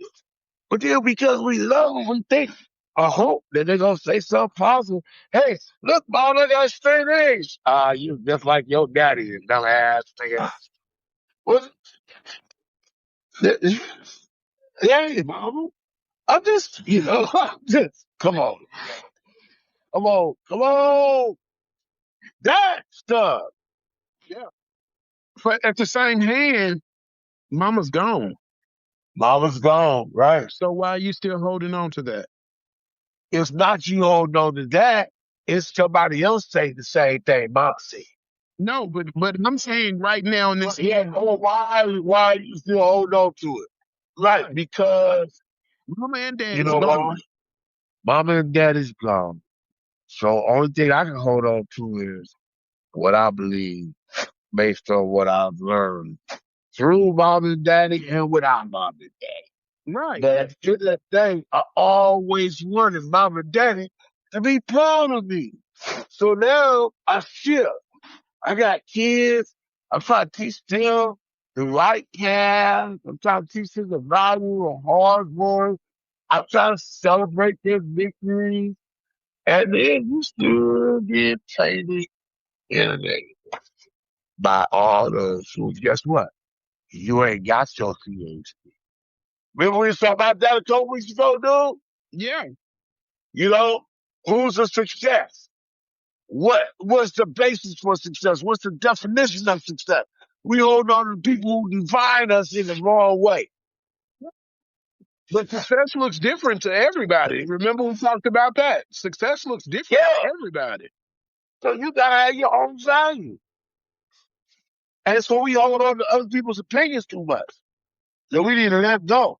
But then because we love them, we think, I hope that they're gonna say something positive. Hey, look, Mom, I got straight A's. You just like your daddy, you dumbass nigga. What? Yeah, Mama. I'm just, I'm just, come on, that stuff. Yeah. But at the same hand, mama's gone. Mama's gone, right? So why are you still holding on to that? It's not you holding on to that. It's somebody else saying the same thing Mama said. No, but I'm saying right now in this, Yeah, why you still hold on to it? Right, because, mama and you daddy's know gone. what? Mama and daddy's gone. So only thing I can hold on to is what I believe based on what I've learned through mom and daddy and without mom and daddy. Right. But to that thing, I always wanted mom and daddy to be proud of me. So now I shift. I got kids. I'm trying to teach them the right path. I'm trying to teach them the value of hard work. I'm trying to celebrate their victories. And then you still get tainted in by all those who, guess what? You ain't got your PhD. Remember we was talking about that a couple weeks ago, dude? Yeah. You know, who's a success? What's the basis for success? What's the definition of success? We hold on to people who define us in the wrong way. But success looks different to everybody. Remember we talked about that. Success looks different Yeah. to everybody. So you gotta have your own value. And so we hold on to other people's opinions too much. So we need to let go.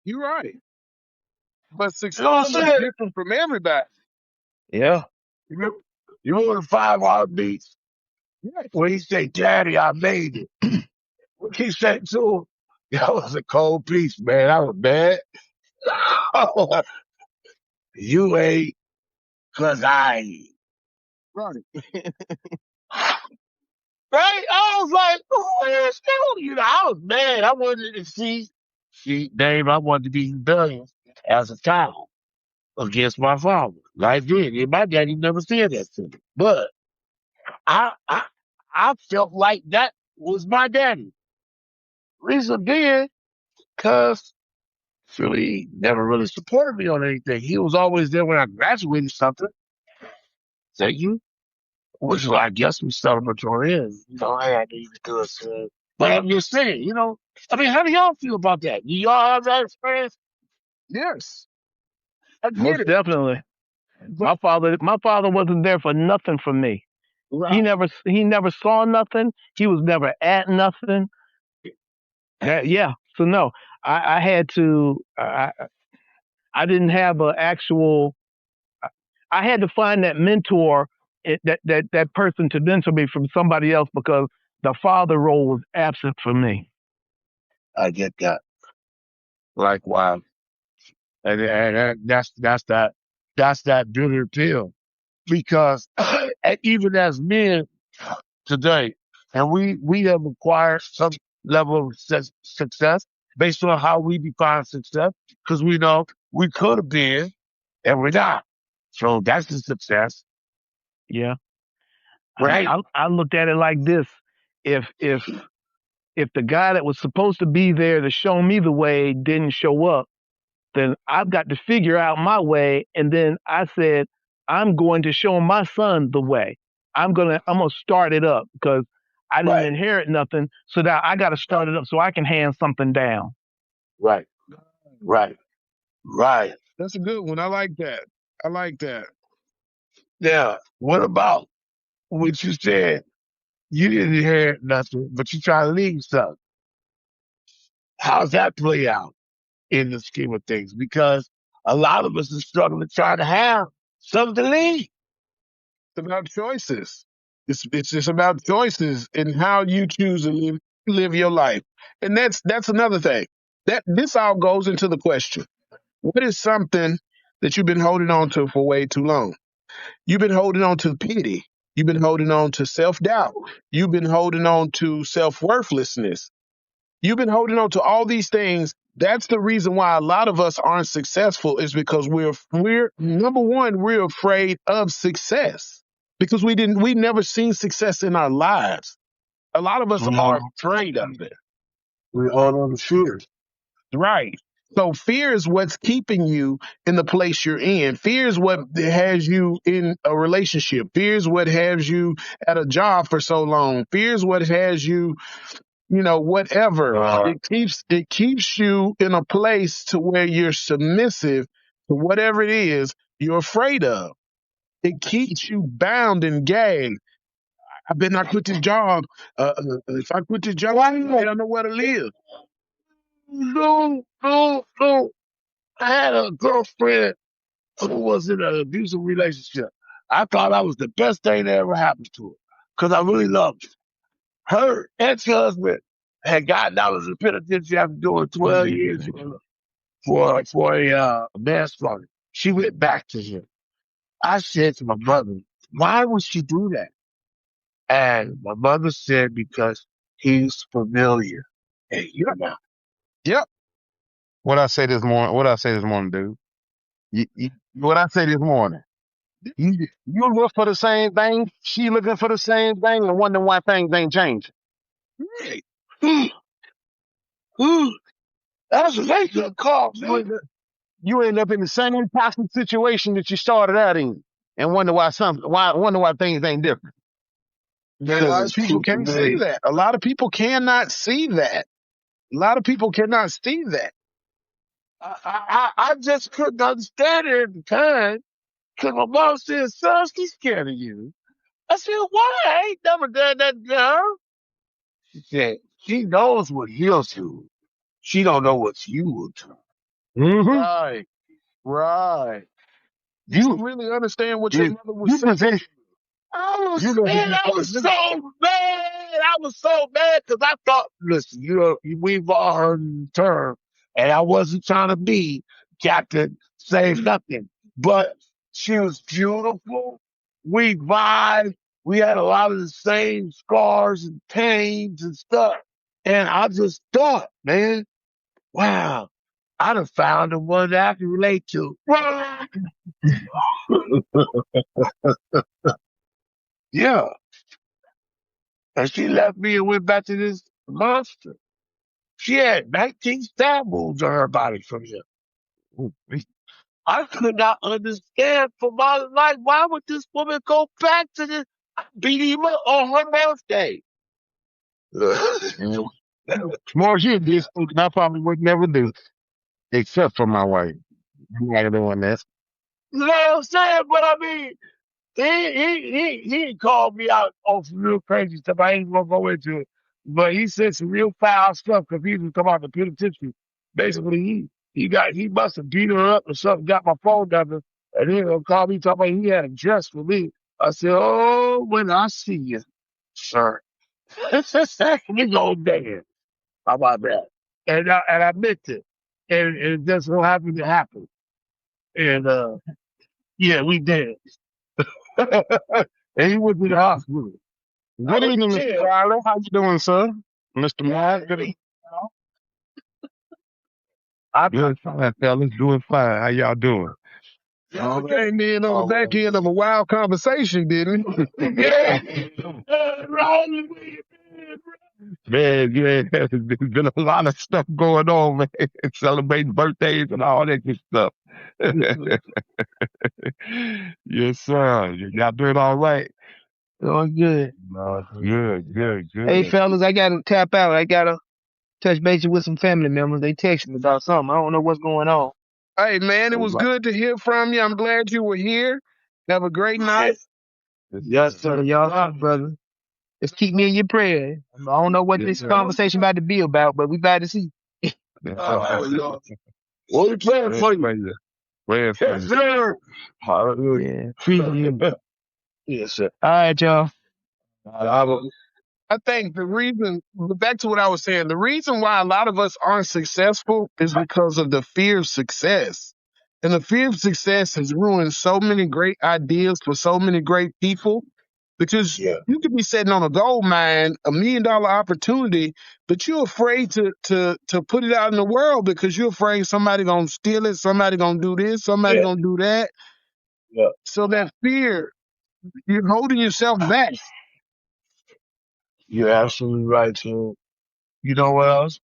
You're right. But You know what success I'm looks saying? different from everybody. Yeah. You remember the 5 heartbeats? Yes. When he say, Daddy, I made it. What he said to him? That was a cold piece, man. I was mad. You ain't, cause I ain't. Right. Right? I was like, oh, you know, I was mad. I wanted to see, Dave, I wanted to be rebellious as a child against my father. I did. And my daddy never said that to me. But I, I, I felt like that was my daddy. Reason being, cause Philly never really supported me on anything. He was always there when I graduated something. Thank you. Which I guess was celebratory is. You know, I had to even do it. So. But I'm just saying, you know, I mean, how do y'all feel about that? Do y'all have that experience? Yes. I get Most it. definitely. But My father wasn't there for nothing for me. Right. He never saw nothing. He was never at nothing. Yeah. So no, I had to. I didn't have an actual. I had to find that mentor, that person to mentor me from somebody else because the father role was absent for me. I get that. Likewise. That's that bitter pill. Because and even as men today, and we have acquired some level of success based on how we define success, because we know we could have been and we're not. So that's the success, Yeah. right? I looked at it like this: if if if the guy that was supposed to be there to show me the way didn't show up, then I've got to figure out my way. And then I said, I'm going to show my son the way. I'm gonna start it up because I didn't Right, inherit nothing. So now I got to start it up so I can hand something down. right, right, right. that's a good one. I like that. I like that. Now, what about what you said? You didn't hear nothing, but you try to leave something. How's that play out in the scheme of things? Because a lot of us are struggling trying to have something to leave. It's about choices. It's just about choices and how you choose to live your life. And that's another thing. That this all goes into the question. What is something that you've been holding on to for way too long? You've been holding on to pity. You've been holding on to self-doubt. You've been holding on to self-worthlessness. You've been holding on to all these things. That's the reason why a lot of us aren't successful is because we're number one, we're afraid of success because we've never seen success in our lives. A lot of us are afraid of it. We all on the shooters. Right. So fear is what's keeping you in the place you're in. Fear is what has you in a relationship. Fear is what has you at a job for so long. Fear is what has you, whatever. It keeps you in a place to where you're submissive to whatever it is you're afraid of. It keeps you bound and gagged. I better not quit this job. If I quit this job, I don't know where to live. No, no, no. I had a girlfriend who was in an abusive relationship. I thought I was the best thing that ever happened to her because I really loved her. Her ex-husband had gotten out of the penitentiary after doing 12 years for a manslaughter. She went back to him. I said to my mother, why would she do that? And my mother said, because he's familiar. And you're not. Yep. What I say this morning? What I say this morning, dude? What I say this morning? You look for the same thing. She looking for the same thing, and wondering why things ain't changing. Right. Ooh, that's a wake-up call, man. You end up in the same toxic situation that you started out in, and wonder why things ain't different. Man, a lot of people Truth to can't see me. that. A lot of people cannot see that. A lot of people cannot see that. I just couldn't understand it at the time. Cause my mom said, son, she's scared of you. I said, why? I ain't never done that to her. She said, she knows what he'll do. She don't know what you will do. Mm-hmm. Right, right. You You, should really understand what your you, mother was you saying. position. You know, I was so mad. I was so mad because I thought, listen, we've all heard the term, and I wasn't trying to be Captain Say Nothing, but she was beautiful. We vibed. We had a lot of the same scars and pains and stuff. And I just thought, man, wow, I'd have found the one that I can relate to. Yeah. And she left me and went back to this monster. She had 19 stab wounds on her body from him. I could not understand for my life why would this woman go back to this beat him up on her birthday. More she did something I probably would never do, except for my wife. I'm not doing this. You know what I'm saying? But I mean, he called me out on some real crazy stuff. I ain't gonna go into it, but he said some real foul stuff because he was come out the penitentiary. Basically, he must have beat her up or something. Got my phone number, and then he'll call me talking about he had a dress for me. I said, "Oh, when I see you, sir, we go there. How about that?" And I meant it, and it just so happened to happen. And yeah, we did. And he went to the hospital. Good evening, Mr. Riley. How you doing, sir? Mr. Matt, good evening. I Doing fine, fellas. Doing fine. How y'all doing? came in on the back end of a wild conversation, didn't we? Yeah. Riley, where you been, Man, yeah, there's been a lot of stuff going on, man. Celebrating birthdays and all that good stuff. Yes, sir. Y'all doing all right? Doing good. No, good, good, Hey, good. fellas, I gotta tap out. I gotta touch base with some family members. They text me about something. I don't know what's going on. Hey, man, it All was right. good to hear from you. I'm glad you were here. Have a great night. Yes, sir. Y'all, brother. Just keep me in your prayer. I don't know what this conversation about to be about, but we about to see. We'll be praying for you. Praying for Yes, you. sir. Hallelujah. Yeah, appreciate it. Yes, sir. All right, y'all. I think the reason, back to what I was saying, the reason why a lot of us aren't successful is because of the fear of success. And the fear of success has ruined so many great ideas for so many great people because you could be sitting on a gold mine, $1 million opportunity, but you're afraid to put it out in the world because you're afraid somebody gonna steal it, somebody gonna do this, somebody gonna do that. Yeah. So that fear, you're holding yourself back. You're absolutely right, too. You know what else?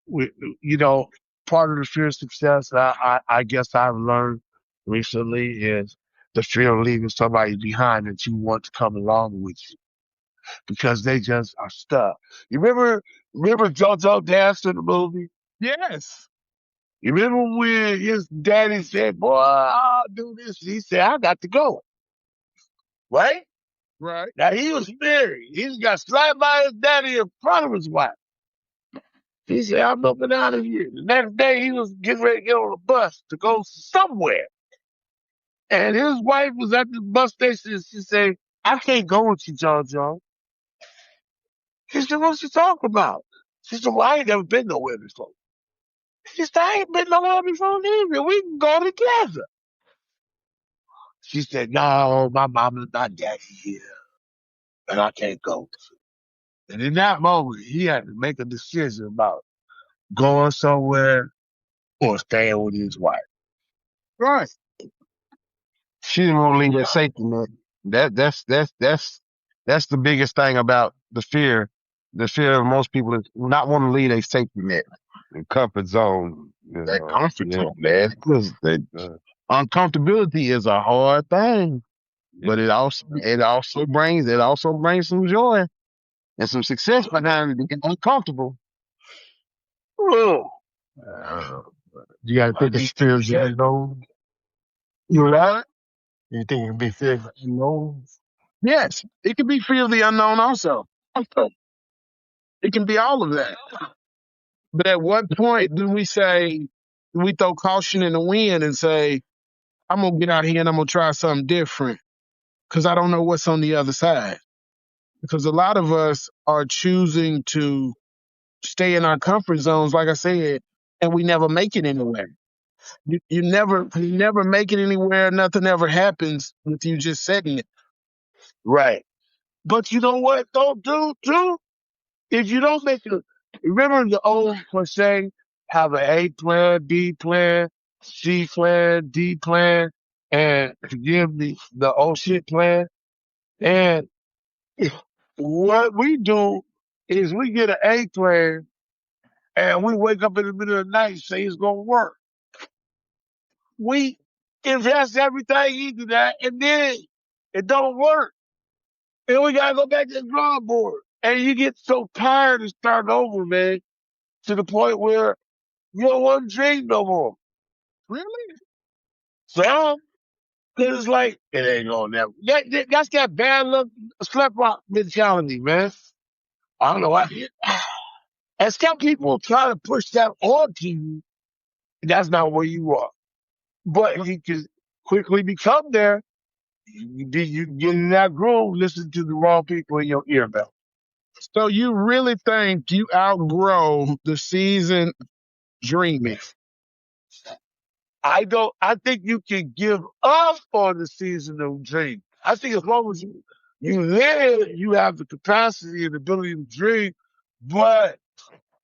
We, you know, part of the fear of success, I guess I've learned recently is the fear of leaving somebody behind that you want to come along with you because they just are stuck. You remember JoJo Dance in the movie? Yes. You remember when his daddy said, "Boy, I'll do this." He said, "I got to go." Right? Right. Now he was married. He got slapped by his daddy in front of his wife. He said, "I'm up and out of here." The next day, he was getting ready to get on a bus to go somewhere. And his wife was at the bus station and she said, "I can't go with you, JoJo." He said, "What you talking about?" She said, "Well, I ain't never been nowhere before." She said, "I ain't been nowhere before either. We can go together." She said, "No, my mom and my daddy here, and I can't go." And in that moment, he had to make a decision about going somewhere or staying with his wife. Right. She didn't want to leave that safety net. That's the biggest thing about the fear. The fear of most people is not wanting to leave a safety net, the comfort zone. That comfort zone, man. Because uncomfortability is a hard thing. but it also brings some joy and some success behind it. Being uncomfortable. Oh, uh, you gotta think it's fear of the unknown. You right? You think it'd be fear of the unknown? Yes, it can be fear of the unknown also. It can be all of that. But at what point do we say, do we throw caution in the wind and say, I'm going to get out here and I'm going to try something different because I don't know what's on the other side? Because a lot of us are choosing to stay in our comfort zones, like I said, and we never make it anywhere. You never make it anywhere. Nothing ever happens with you just setting it. Right. But you know what? Don't do too. If you don't make it, remember the old cliche: have an A plan, B plan, C plan, D plan, and forgive me, the oh shit plan. And what we do is we get an A plan and we wake up in the middle of the night and say it's gonna work. We invest everything into that and then it don't work. And we gotta go back to the drawing board. And you get so tired of starting over, man, to the point where you don't want to dream no more. Really? So, cause it's like, it ain't gonna never. That's that bad luck, slap rock mentality, man. I don't know why. And some people try to push that onto you. That's not where you are. But you can quickly become there. You get in that groove, listen to the wrong people in your ear belt. So you really think you outgrow the season dreaming? I think you can give up on the season of dream. I think as long as you live, you have the capacity and ability to dream, but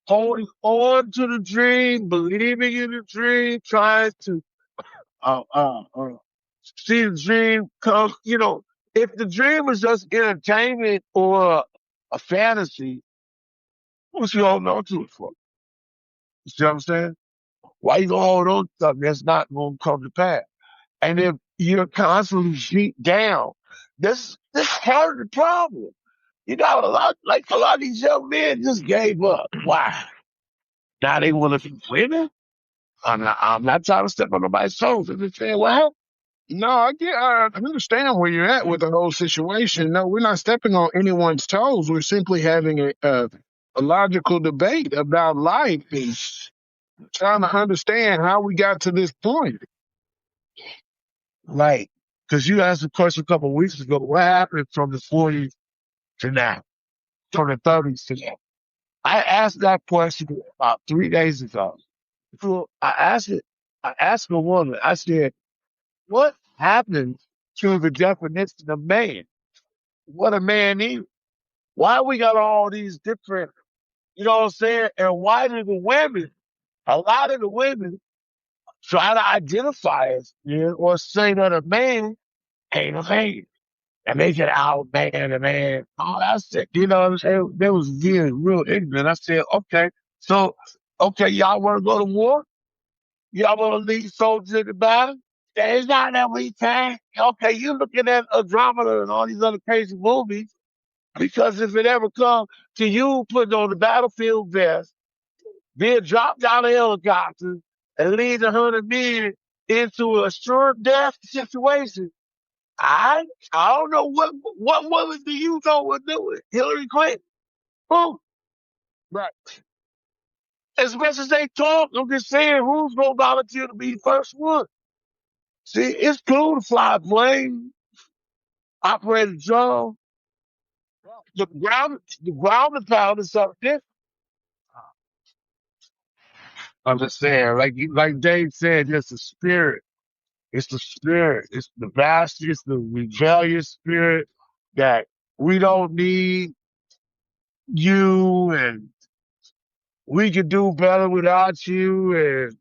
holding on to the dream, believing in the dream, trying to uh, uh, uh, see the dream come. If the dream is just entertainment or a fantasy, what's you holding on to it for? You see what I'm saying? Why you gonna hold on to something that's not gonna come to pass? And if you're constantly beat down, this part of the problem. You got a lot of these young men just gave up. Why? Now they want to be women? I'm not trying to step on nobody's toes. I'm just saying, well, No, I understand where you're at with the whole situation. No, we're not stepping on anyone's toes. We're simply having a logical debate about life and trying to understand how we got to this point. like, because you asked a question a couple of weeks ago, what happened from the 40s to now, from the 30s to now? I asked that question about 3 days ago. So I asked a woman, I said, what happened to the definition of man? What a man is? Why we got all these different, you know what I'm saying? And why do a lot of the women try to identify as men or say that a man ain't a man? And they said, oh, man, a man. Oh, I said, you know what I'm saying? They was being real ignorant. I said, okay, so, okay, y'all want to go to war? Y'all want to lead soldiers in the battle? It's not that we can. Okay, you looking at Andromeda and all these other crazy movies. Because if it ever comes to you putting on the battlefield vest, being dropped out of helicopter, and leading 100 men into a sure death situation, I I don't know what woman do you know would do it? Hillary Clinton. Who? Right. As much as they talk, I'm just saying who's gonna volunteer to be the first one? See, it's cool to fly a plane, operate a drone. The ground and pound is something different. I'm just saying, like Dave said, it's the spirit. It's the spirit. It's the vast, it's the rebellious spirit that we don't need you and we can do better without you. And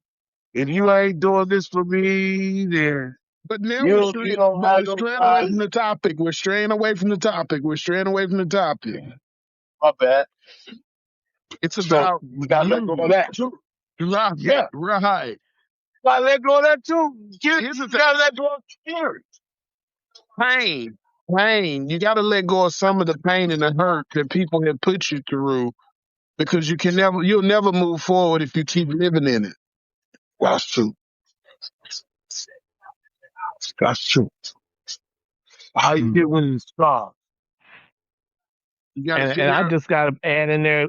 if you ain't doing this for me, then But now you don't but have we're no straying away time. from the topic. We're straying away from the topic. We're straying away from the topic. My bad. It's So about we gotta let go of you. that too. Right. Yeah. Right. Gotta let go of that too. You Here's the thing. gotta let go of spirit. pain, pain. You got to let go of some of the pain and the hurt that people have put you through because you'll never move forward if you keep living in it. That's true. That's true. How you Mm. get when it's strong? You got to And figure I out. just got to add in there,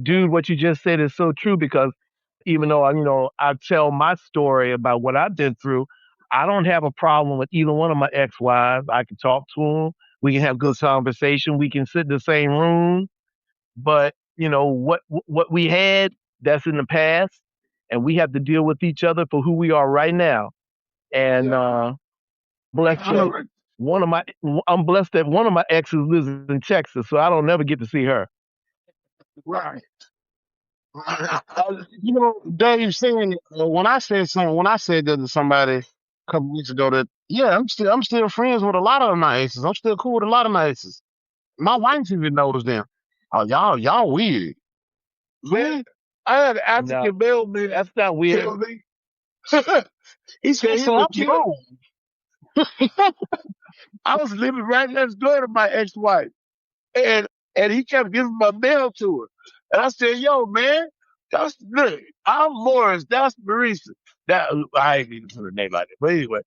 dude, what you just said is so true because even though I tell my story about what I've been through, I don't have a problem with either one of my ex-wives. I can talk to them. We can have good conversation. We can sit in the same room. But what we had, that's in the past, and we have to deal with each other for who we are right now. And blessed that one of my I'm blessed that one of my exes lives in Texas, so I don't never get to see her. Right. Dave saying when I said something, when I said that to somebody a couple weeks ago, that yeah, I'm still friends with a lot of my exes. I'm still cool with a lot of my exes. My wife even noticed them. Oh, y'all weird. Man, I had an No, African mailman that's not weird. tell me. He said he So I'm would kill. grown. I was living right next door to my ex-wife, and he kept giving my mail to her. And I said, "Yo, man, that's look, I'm Morris. That's Marisa. That I ain't even put her name like that, but anyway."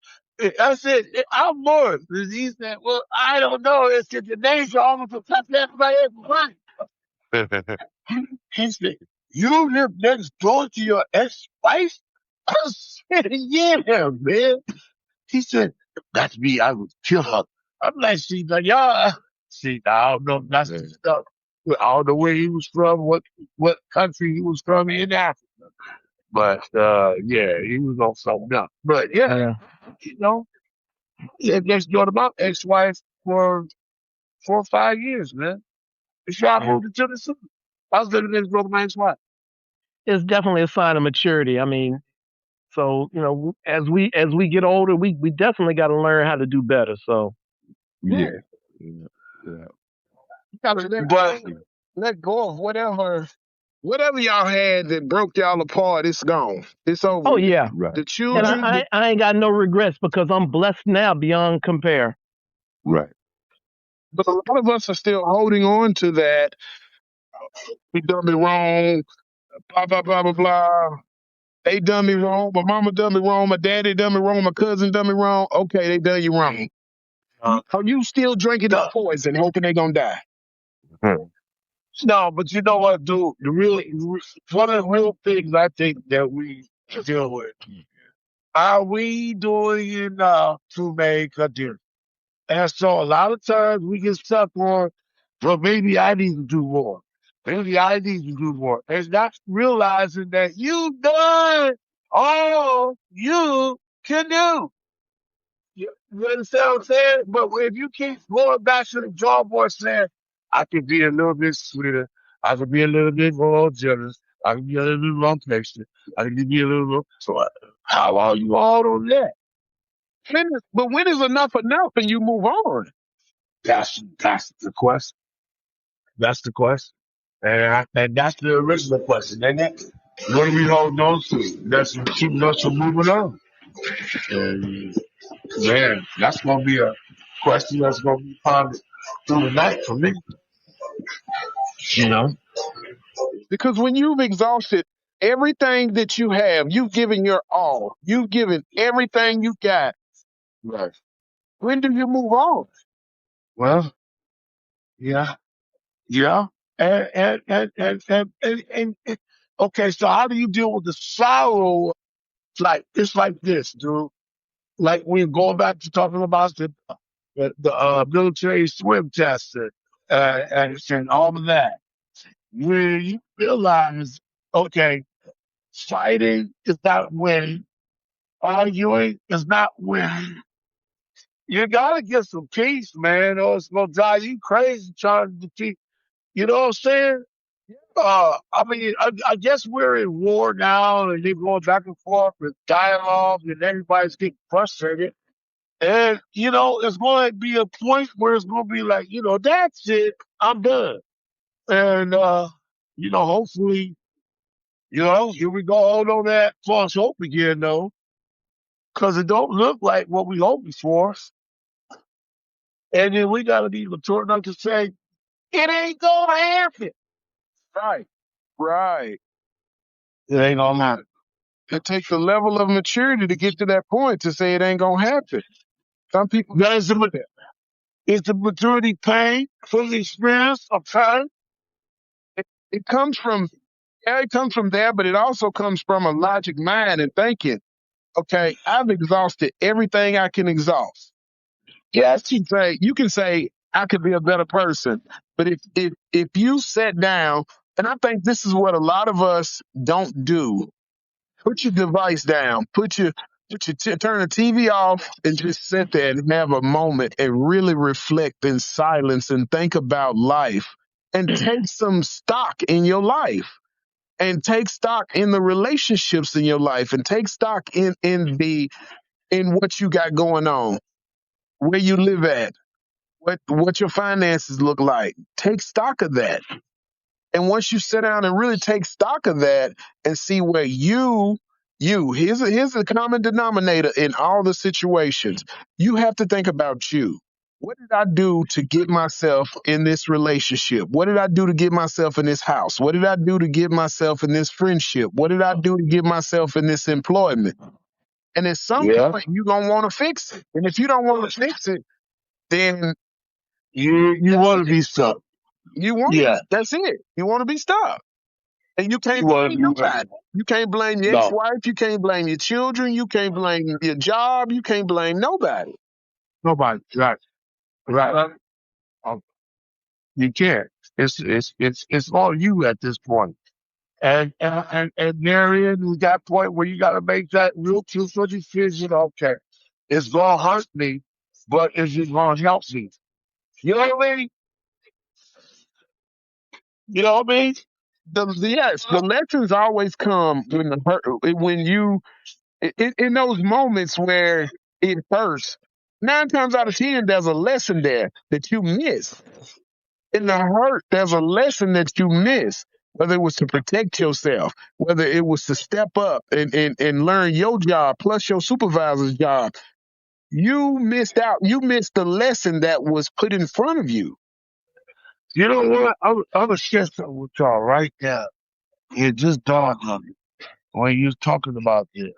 I said, "I'm Morris." And he said, "Well, I don't know. It's just the names are almost a touch after my ex-wife." He said, "You live next door to your ex-wife?" I said, "Yeah, man." He said, "That's me. I would kill her." I'm like, "See, now y'all, see, now I don't know if that's the stuff. I don't know where he was from, what country he was from in Africa. But yeah, he was on something else. But yeah, Yeah, you know, yeah, next door to my ex-wife for 4 or 5 years, man. Before I yeah. moved to Tennessee, I was living next door to my ex-wife. It's definitely a sign of maturity. I mean, so as we get older, we definitely got to learn how to do better. So Yeah, Yeah. Yeah. Yeah. you gotta But let go of whatever y'all had that broke y'all apart. It's gone. It's over oh with. yeah, right, The and right, children, I ain't got no regrets because I'm blessed now beyond compare. right. but a lot of us are still holding on to that. He done me wrong. Blah blah blah blah blah. They done me wrong. My mama done me wrong. My daddy done me wrong. My cousin done me wrong. Okay, they done you wrong. Are you still drinking this poison, hoping they gonna die? Hmm. No, but you know what, dude? One of the real things I think that we deal with. Are we doing enough to make a difference? And so a lot of times we get stuck on, well, maybe I need to do more. Maybe I need to do more. And not realizing that you done all you can do. You understand what I'm saying? But if you keep going back to the drawing board saying, I could be a little bit sweeter, I could be a little bit more generous, I could be a little bit more patient, I could be a little more. So how are you all on that? But when is enough enough and you move on? That's the question. That's the question. And that's the original question, isn't it? What are we holding on to? That's keeping us from moving on. And man, that's gonna be a question that's gonna be pondered through the night for me. You know? Because when you've exhausted everything that you have, you've given your all. You've given everything you got. Right. When do you move on? Well, yeah. Yeah. And okay, so how do you deal with the sorrow? Like it's like this, dude. Like we're going back to talking about the military swim test and all of that. When you realize, okay, fighting is not winning, arguing is not winning. You gotta get some peace, man, or it's gonna drive you crazy trying to defeat. You know what I'm saying? I mean, I guess we're in war now, and they're going back and forth with dialogue, and everybody's getting frustrated. And it's going to be a point where it's going to be like, that's it, I'm done. And hopefully, here we go, hold on that false hope again, though, because it don't look like what we hoping for. And then we gotta be mature enough to say, it ain't gonna happen. Right. Right. It ain't gonna happen. It takes a level of maturity to get to that point to say it ain't gonna happen. Some people That is the maturity pain from the experience of time. it comes from yeah, it comes from there, but it also comes from a logic mind and thinking, okay, I've exhausted everything I can exhaust. Yes. You can say I could be a better person, but if you sat down, and I think this is what a lot of us don't do. Put your device down. Turn the TV off and just sit there and have a moment and really reflect in silence and think about life and take some stock in your life and take stock in the relationships in your life and take stock in what you got going on, where you live at, what your finances look like. Take stock of that. And once you sit down and really take stock of that and see where here's the common denominator in all the situations. You have to think about you. What did I do to get myself in this relationship? What did I do to get myself in this house? What did I do to get myself in this friendship? What did I do to get myself in this employment? And at some Yeah. point, you're going to want to fix it. And if you don't want to fix it, then You want to be stuck. Yeah. that's it. You want to be stuck. And you You can't want blame to be nobody. You can't blame your no. ex-wife. You can't blame your children. You can't blame your job. You can't blame nobody. Nobody. Right. Right. Um, you can't. It's all you at this point. And therein is that point where you got to make that real truthful decision. Okay, it's gonna hurt me, but is it gonna help me? You know what I mean? You know what I mean? Yes, the lessons always come when in those moments where it hurts. 9 times out of 10, there's a lesson there that you miss. In the hurt, there's a lesson that you miss. Whether it was to protect yourself, whether it was to step up and learn your job plus your supervisor's job, you missed out. You missed the lesson that was put in front of you. You know what? I'm gonna share something with y'all right now. It just dawned on me when you was talking about this.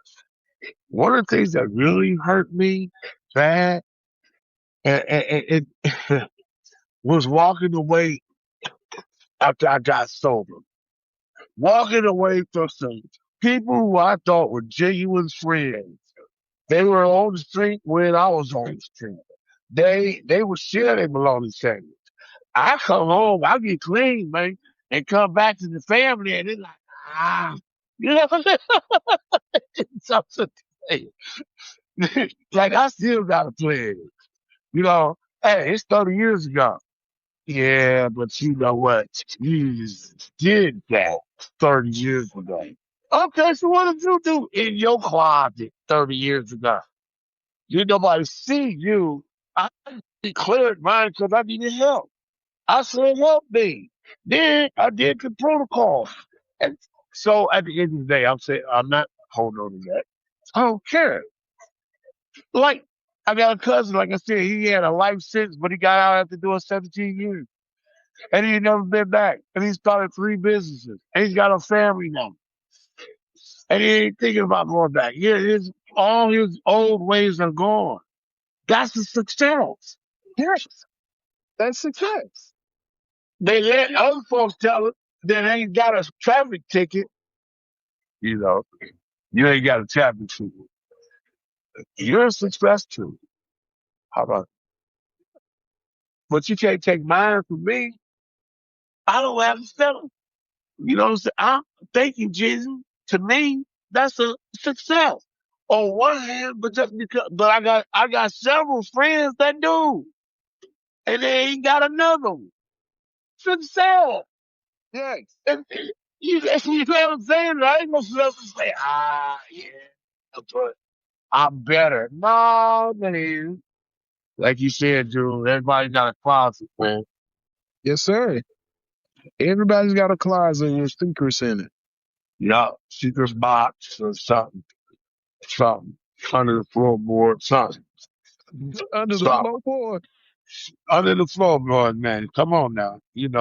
One of the things that really hurt me bad and it was walking away after I got sober. Walking away from some people who I thought were genuine friends. They were on the street when I was on the street. They would share their bologna sandwich. I come home, I get clean, man, and come back to the family, and they're like, you know, something to say. Like I still got a plan. You know, hey, it's 30 years ago. Yeah, but you know what? You did that 30 years ago. Okay, so what did you do in your closet 30 years ago? You nobody see you. I declared mine because I needed help. I said, help me. Then I did the protocol. And so at the end of the day, I'm saying, I'm not holding on to that. I don't care. Like, I got a cousin, like I said, he had a life sentence, but he got out after doing 17 years. And he ain't never been back. And he started 3 businesses. And he's got a family now. And he ain't thinking about going back. Yeah, all his old ways are gone. That's a success. Yes, that's success. They let other folks tell it that ain't got a traffic ticket. You know, you ain't got a traffic ticket. You're a success too. How about? But you can't take mine from me. I don't have to settle. You know what I'm saying? Thank you, Jesus. To me, that's a success. On one hand, but just because, but I got several friends that do, and they ain't got another one. Success. Yes. And you know what I'm saying? I ain't gonna sit up and say, yeah, but I'm better. No, man. Like you said, Drew, everybody got a closet, man. Yes, sir. Everybody's got a closet with secrets in it. Yeah, secret box or something under the floorboard, something, Under the something, floorboard. under the floorboard, man. Come on now. In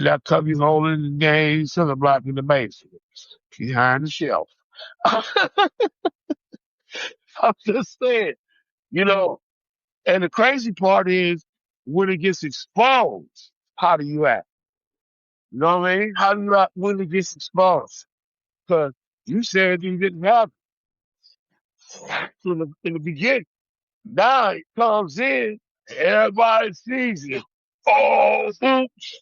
that cup you holding the game, still blocking the base behind the shelf. I'm just saying, you know. And the crazy part is when it gets exposed, how do you act? You know what I mean? How do you act when it gets exposed? Because you said you didn't have it in the beginning. Now it comes in, everybody sees it. Oh, oops.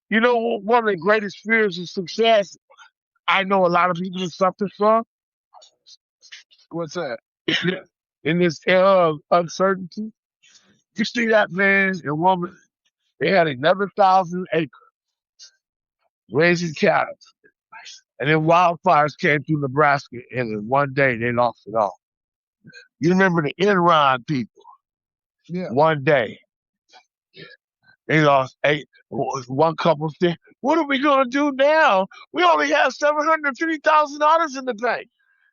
One of the greatest fears of success I know a lot of people suffer from. What's that? In this era of uncertainty, you see that man and woman, they had 11,000 acres raising cattle. And then wildfires came through Nebraska, and in one day they lost it all. You remember the Enron people? Yeah. One day they lost eight. One couple said, "What are we going to do now? We only have $750,000 in the bank."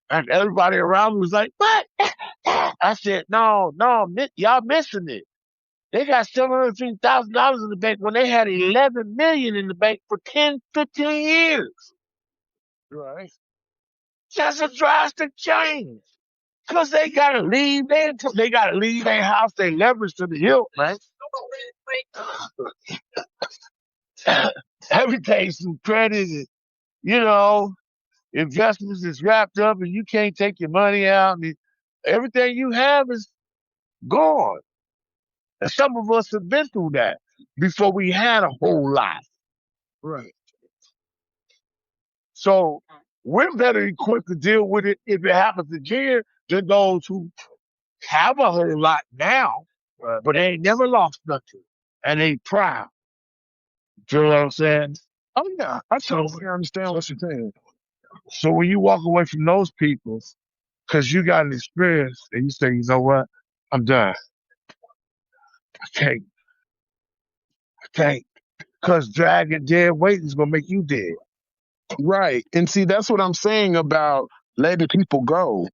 And everybody around me was like, "What?" I said, "No, y'all missing it. They got $750,000 in the bank when they had 11 million in the bank for 10, 15 years. Right. That's a drastic change. Because they gotta leave they gotta leave their house, they leverage to the hilt, man. Everything's some credit and, you know, investments is wrapped up and you can't take your money out and everything you have is gone. And some of us have been through that before we had a whole lot. Right. So we're better equipped to deal with it if it happens again than those who have a whole lot now, but they ain't never lost nothing. And they proud. You know what I'm saying? Oh yeah, I totally understand what you're saying. So when you walk away from those people, because you got an experience and you say, you know what? I'm done. I can't. Because dragging dead weight is going to make you dead. Right. And see, that's what I'm saying about letting people go.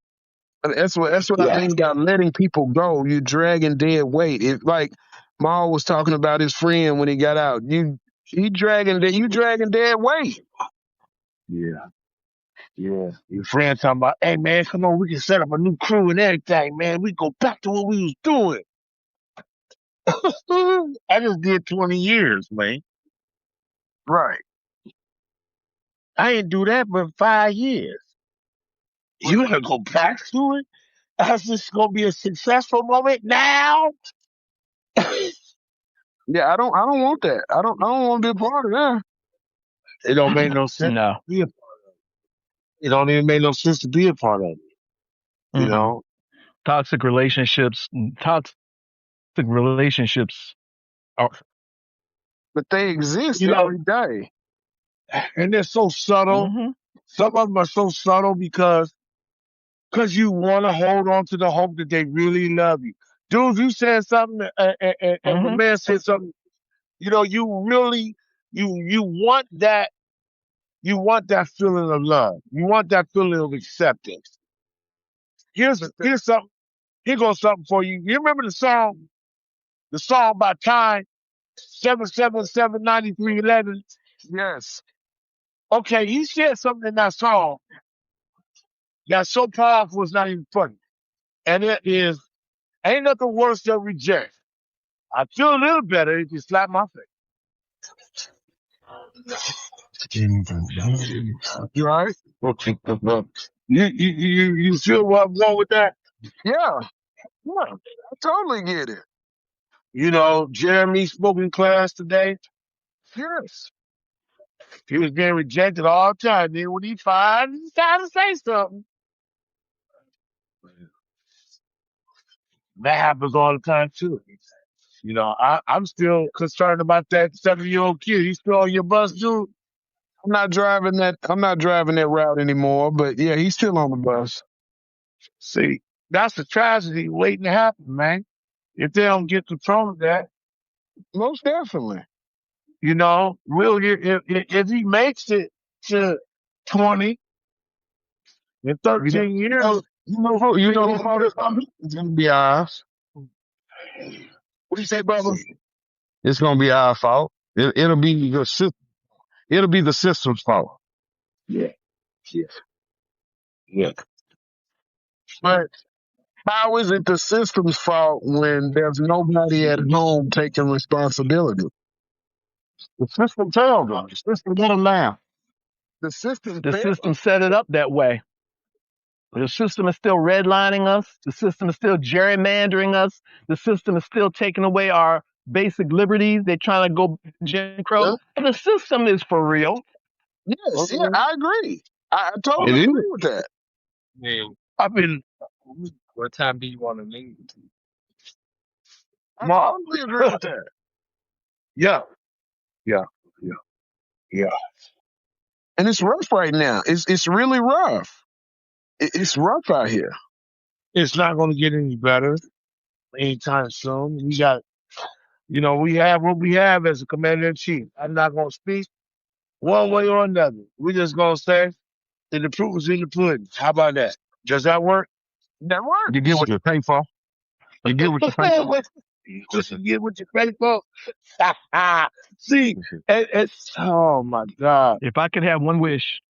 That's what I mean about letting people go. You dragging dead weight. It like Maul was talking about his friend when he got out. You dragging dead weight. Yeah. Yeah. Your friend talking about, hey man, come on, we can set up a new crew and everything, man. We go back to what we was doing. I just did 20 years, man. Right. I didn't do that but 5 years. You want to go back to it? That's just gonna be a successful moment now. Yeah, I don't want that. I don't want to be a part of that. It don't make no sense. No. It don't even make no sense to be a part of it. You Mm-mm. know? Toxic relationships are. But they exist You know, every day. and they're so subtle. Mm-hmm. Some of them are so subtle because you want to hold on to the hope that they really love you. Dude, you said something, and my Mm-hmm. man said something. You really you want that. You want that feeling of love. You want that feeling of acceptance. Here's something. Here goes something for you. You remember the song? The song by Time 7779311. Yes. Okay, he said something in that song that's so powerful it's not even funny. And it is, ain't nothing worse than reject. I feel a little better if you slap my face. You right? You feel where I'm going with that? Yeah. Yeah. I totally get it. Jeremy spoke in class today. Yes. He was getting rejected all the time. Then when he finally decided to say something, that happens all the time too. I'm still concerned about that 7-year-old kid. He's still on your bus, dude. I'm not driving that route anymore, but yeah, he's still on the bus. See, that's a tragedy waiting to happen, man. If they don't get control of that, Most definitely. if he makes it to 20 in 13 years, You know who it's gonna be ours. What you say, brother? It's gonna be our fault. It'll be it'll be the system's fault. Yeah, yeah, yeah. But how is it the system's fault when there's nobody at home taking responsibility? The system tells them. The system let them down. The system The failed. system set it up that way. The system is still redlining us. The system is still gerrymandering us. The system is still taking away our basic liberties. They're trying to go Jim Crow. Yeah. The system is for real. Yes, yeah, I agree. I It totally is. agree with that. Man, I've been. What time do you want to leave? I Mark. totally agree with that. Yeah, yeah, yeah, yeah. And it's rough right now. It's really rough. It's rough out here. It's not going to get any better anytime soon. We got, we have what we have as a commander in chief. I'm not going to speak one way or another. We're just going to say that the proof is in the pudding. How about that? Does that work? That You get works. what you pay for. You get what you pay for. Just to get what you pay for. See, oh my God. If I could have one wish,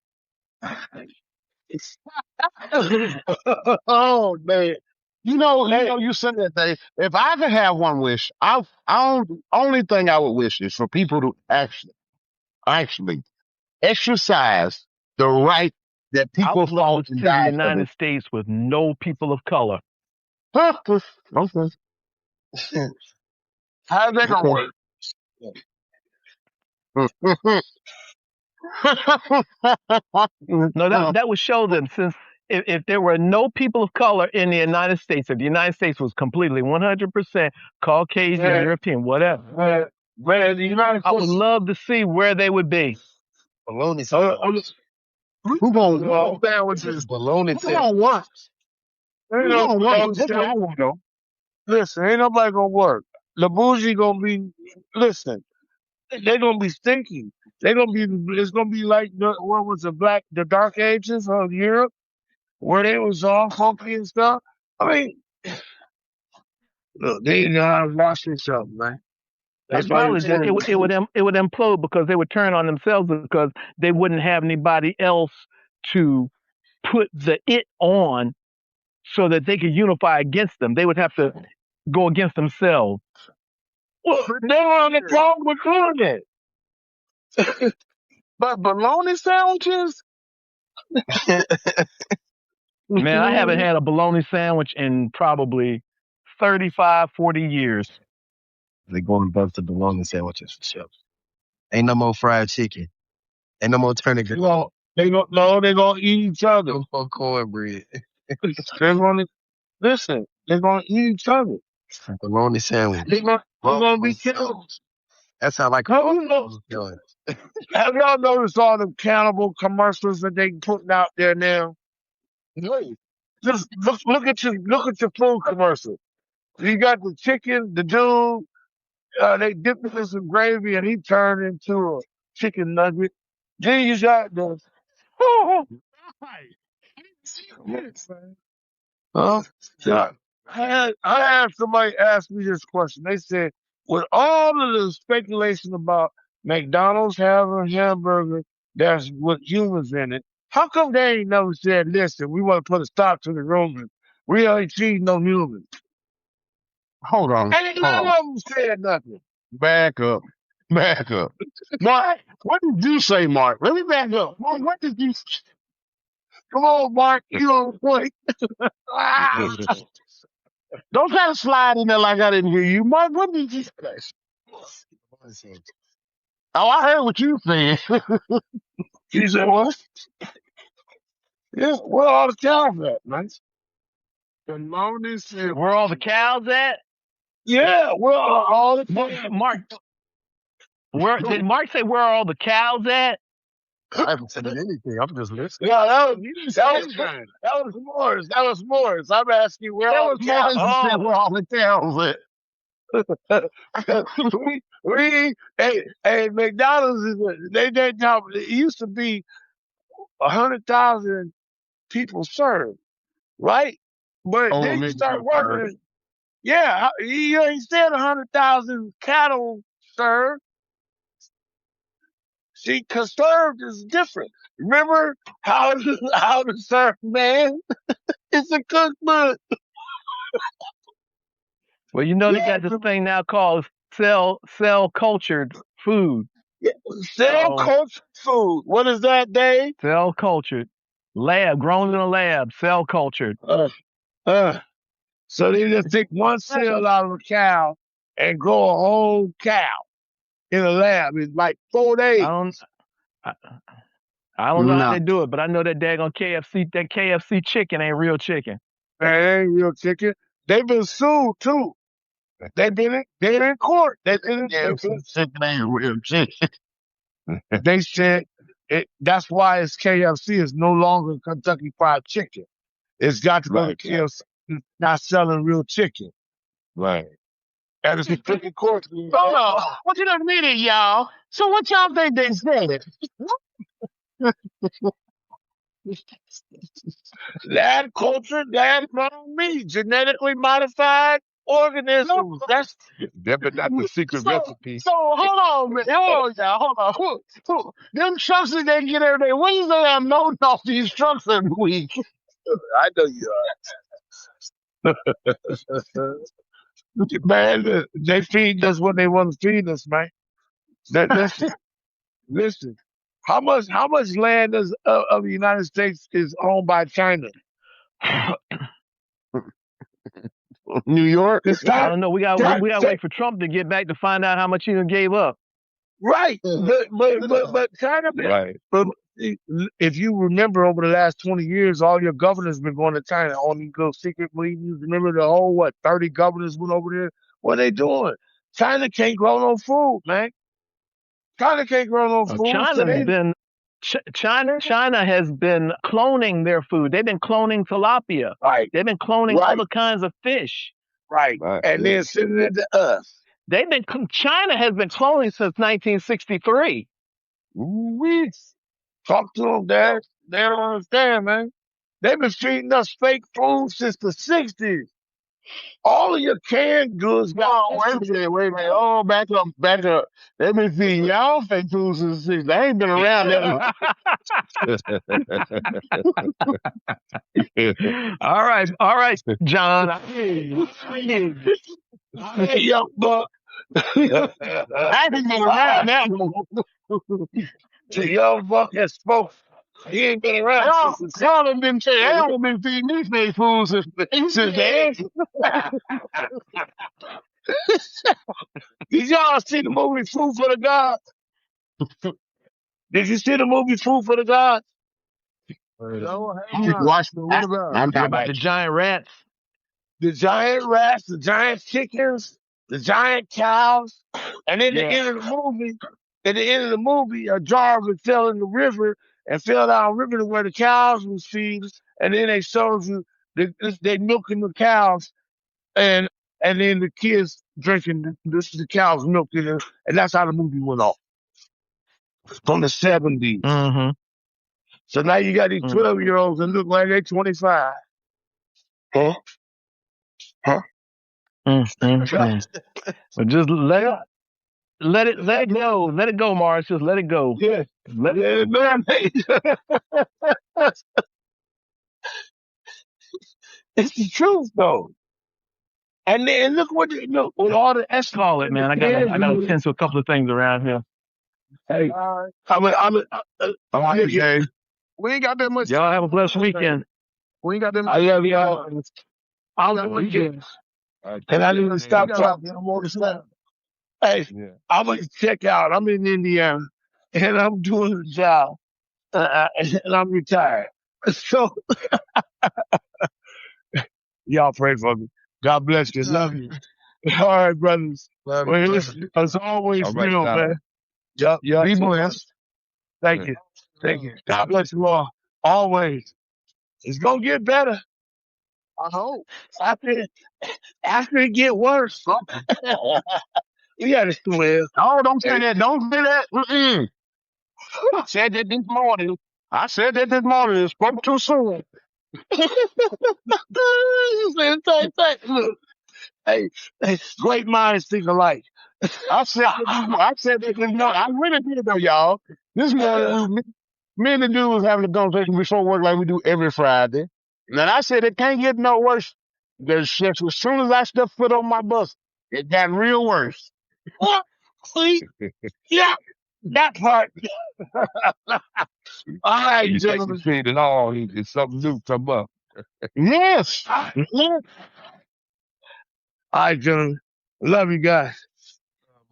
Oh man. You said that day. If I could have one wish, only thing I would wish is for people to actually exercise the right that I people would love fought to and see the died for. United States with no people of color. Okay. How's that gonna work? No, that would show them since if there were no people of color in the United States, if the United States was completely 100% Caucasian, Man, European, whatever, the United I would States. love to see where they would be. Baloney Who gonna Sandwiches. Baloney who gonna what? Ain't Who gonna what? no, That's what I want to know. listen, ain't nobody gonna work. The bougie gonna be, listen, they gonna be stinky. It's gonna be like what was the Dark Ages of Europe, where they was all funky and stuff. I mean, look, they know how to wash themselves, man. That's It's why probably just it would implode because they would turn on themselves because they wouldn't have anybody else to put the it on so that they could unify against them. They would have to go against themselves. well, they don't have a problem with doing it. But bologna sandwiches? Man, I haven't had a bologna sandwich in probably 35, 40 years. They going back to bologna sandwiches for sure. Ain't no more fried chicken. Ain't no more turning Well, they gonna eat each other. no more cornbread. They're gonna listen. They're gonna eat each other. Bologna sandwich. They're gonna be killed. That's how like Have y'all noticed all the cannibal commercials that they putting out there now? Hey, Just look at your food commercial. You got the chicken, the dude, they dip it in some gravy and he turned into a chicken nugget. Then you got the huh? Yeah. I had somebody ask me this question. They said, with all of the speculation about McDonald's having a hamburger that's with humans in it, how come they ain't never said, listen, we want to put a stop to the rumors. We ain't feeding no humans. Hold on. Ain't none of them said nothing. Back up. Back up. Mark, what did you say, Mark? Let me back up. Mark, what did you say? Come on, Mark, you on point. Ah! Don't try to slide in there like I didn't hear you. Mark, what did you say? Oh, I heard what you said. You said what? Yeah, where all the cows at, man? bologna sandwich. Where all the cows at? Yeah, where are all the cows? Mark, where did Mark say where are all the cows at? I haven't said anything. I'm just listening. Yeah, that Anything. was Morris. That was Morris. I'm asking you where That all was the Morris cows. who said where all the cows Hey, McDonald's they top. It used to be 100,000 people served, right? But Oh, then you maybe start you heard. working. Yeah, he ain't said 100,000 cattle, sir. See, conserved is different. Remember how to serve man? It's a cookbook. Well, you know they got this thing now called cell cultured food. Cell cultured food. What is that, Dave? Cell cultured, lab grown in a lab, cell cultured. So they just take one cell out of a cow and grow a whole cow in a lab in like 4 days. I don't know how they do it, but I know that daggone KFC chicken ain't real chicken. That ain't real chicken. They've been sued too. They've been in court. Chicken ain't real chicken. They said that's why it's KFC is no longer Kentucky Fried Chicken. It's got to go to KFC. It's not selling real chicken. Right. And it's a freaking court. Hold on. What you done mean it, y'all? So what y'all think they said? That culture, that me, genetically modified organisms. No, that's the secret recipe. So hold on, man. Hold on. Them trucks that they get every day. When you say I'm loading off these trucks every week? I know you are. Man, they feed us what they want to feed us, man. Listen. How much land of the United States is owned by China? New York. I don't know. We got to wait for Trump to get back to find out how much he gave up. Right, but China. Right. But if you remember, over the last 20 years, all your governors been going to China on these little secret meetings. Remember the whole 30 governors went over there. What are they doing? China can't grow no food, man. China can't grow no food. China has been cloning their food. They've been cloning tilapia. Right. They've been cloning other kinds of fish. Right. And then sending it to us. China has been cloning since 1963. We talk to them, Dad. They don't understand, man. They've been feeding us fake food since the 60s. All of your canned goods got. Oh, wait a minute. Oh, back up. They've been feeding y'all fake food since the 60s. They ain't been around that long. All right, John. Hey, young buck. I ain't been around that long. The young buck has spoke. He ain't been around. Y'all have been saying, I ain't been feeding these fake foods since then. Did y'all see the movie Food for the Gods? Did you see the movie Food for the Gods? No, watch the what about the giant rats? The giant rats, the giant chickens, the giant cows, and then at the end of the movie, a jar would fell in the river and fell down the river to where the cows was feeding, and then they served you they milking the cows, and then the kids drinking the cow's milk, and that's how the movie went off. From the 70s. Mm-hmm. So now you got these 12-year-olds that look like they're 25. Huh? But just let it go. Let it go, Morris. Just let it go. Yeah. Let it It's the truth, though. And then look with all the S. Call it, man. I gotta attend to a couple of things around here. Hey, we ain't got that much. Y'all have a blessed weekend. We ain't got that much. I love y'all. I'll love weekends. And I didn't stop talking. I'm on the slab. Hey, I'm gonna check out. I'm in Indiana, and I'm doing a job, and I'm retired. So, y'all pray for me. God bless you. Love you. All right, brothers. Well, listen, as always, man. Be blessed. Thank you. God bless you all. Always. It's gonna get better. I hope. After it get worse. You gotta swear. Oh, don't say that. Don't say that. I said that this morning. It spoke too soon. You said the same thing. Look, Hey, hey, great minds think alike. I said that, no, I really did though, y'all. This morning, me and the dude was having a conversation before work like we do every Friday. And I said it can't get no worse. As soon as I stepped foot on my bus, it got real worse. What? See? Yeah, that part. All right, You take the gentlemen. shit and all, it's something new come up. Yes. All Yes. right, gentlemen. Love you guys.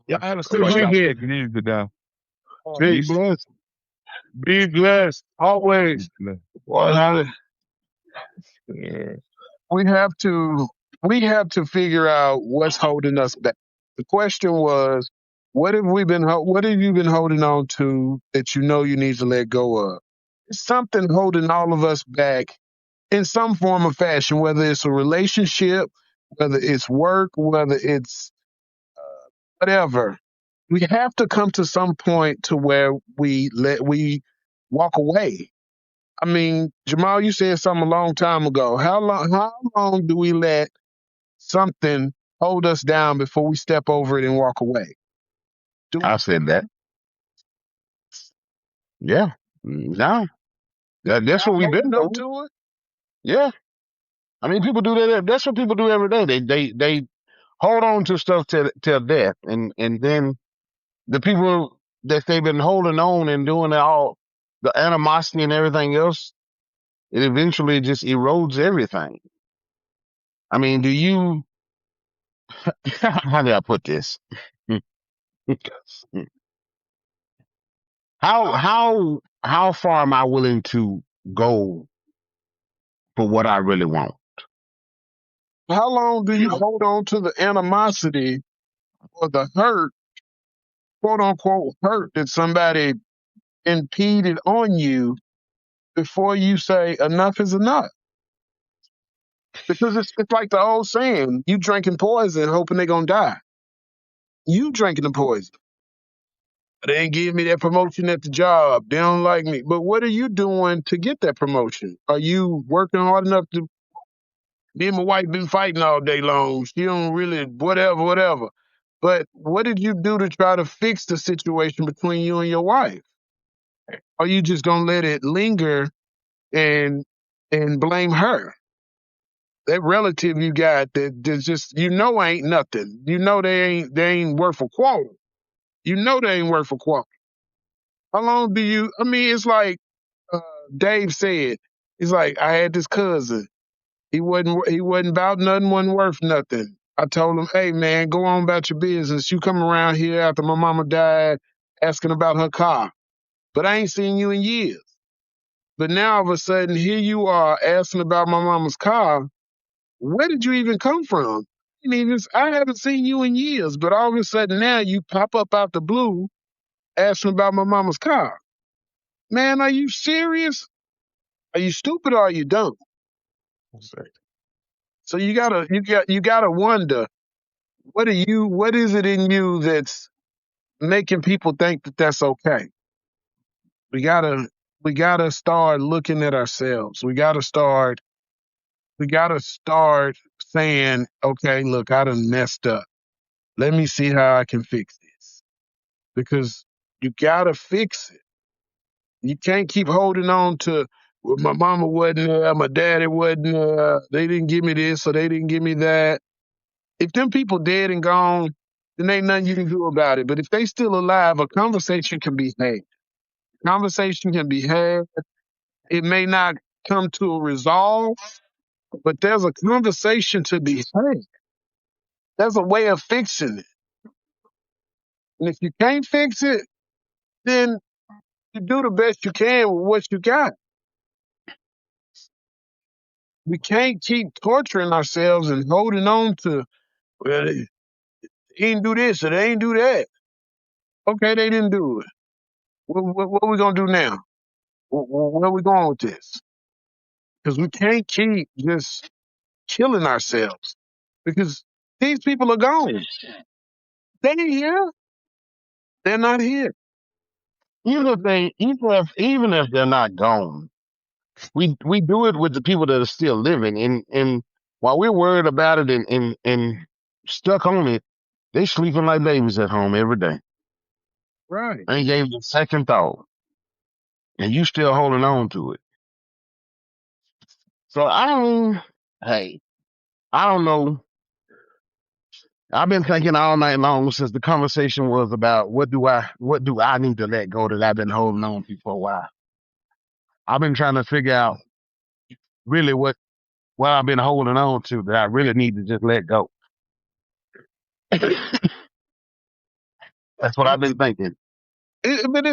Y'all have a good All right, y'all weekend. take it easy now. Be Peace. blessed. Be blessed always. Boy, Yeah. We have to we have to figure out what's holding us back. The question was, what have you been holding on to that you know you need to let go of? It's something holding all of us back in some form or fashion, whether it's a relationship, whether it's work, whether it's whatever. We have to come to some point to where we walk away. I mean, Jamal, you said something a long time ago. How long do we let something hold us down before we step over it and walk away? Do I said that. Yeah. No. That's what we've been holding up doing. to it? Yeah. I mean, people do that. That's what people do every day. They hold on to stuff till death, and then the people that they've been holding on and doing all the animosity and everything else, it eventually just erodes everything. I mean, do you? How do I put this? How far am I willing to go for what I really want? How long do you hold on to the animosity or the hurt, quote unquote hurt that somebody impeded on you before you say enough is enough? Because it's like the old saying, you drinking poison hoping they're gonna die. You drinking the poison. They ain't give me that promotion at the job. They don't like me. But what are you doing to get that promotion? Are you working hard enough to me and my wife been fighting all day long. She don't really whatever. But what did you do to try to fix the situation between you and your wife? Are you just gonna let it linger and blame her? That relative you got that just ain't nothing. You know they ain't worth a quarter. You know they ain't worth a quarter. How long do you? I mean, it's like uh, Dave said. It's like I had this cousin. He wasn't about nothing. Wasn't worth nothing. I told him, hey man, go on about your business. You come around here after my mama died, asking about her car, but I ain't seen you in years. But now all of a sudden, here you are asking about my mama's car. Where did you even come from? I haven't seen you in years, but all of a sudden now you pop up out the blue asking about my mama's car. Man, are you serious? Are you stupid or are you dumb? So you gotta wonder what is it in you that's making people think that that's okay? We gotta we gotta start looking at ourselves. We gotta start saying, okay, look, I done messed up. Let me see how I can fix this. Because you gotta fix it. You can't keep holding on to well, my mama wasn't my daddy wasn't they didn't give me this or they didn't give me that. If them people dead and gone, then ain't nothing you can do about it. But if they still alive, a conversation can be had. Conversation can be had. It may not come to a resolve, but there's a conversation to be had. There's a way of fixing it. And if you can't fix it, then you do the best you can with what you got. We can't keep torturing ourselves and holding on to, well, they didn't do this or they ain't do that. Okay, they didn't do it. What are we going to do now? Where are we going with this? Because we can't keep just killing ourselves because these people are gone. They ain't here. They're not here. Even if they're not gone, we do it with the people that are still living, and While we're worried about it and stuck on it, they sleeping like babies at home every day. Right. Ain't gave it a second thought. And you still holding on to it. So I mean, hey, I don't know. I've been thinking all night long since the conversation was about what do I need to let go that I've been holding on to for a while. I've been trying to figure out really what I've been holding on to that I really need to just let go. That's what I've been thinking. But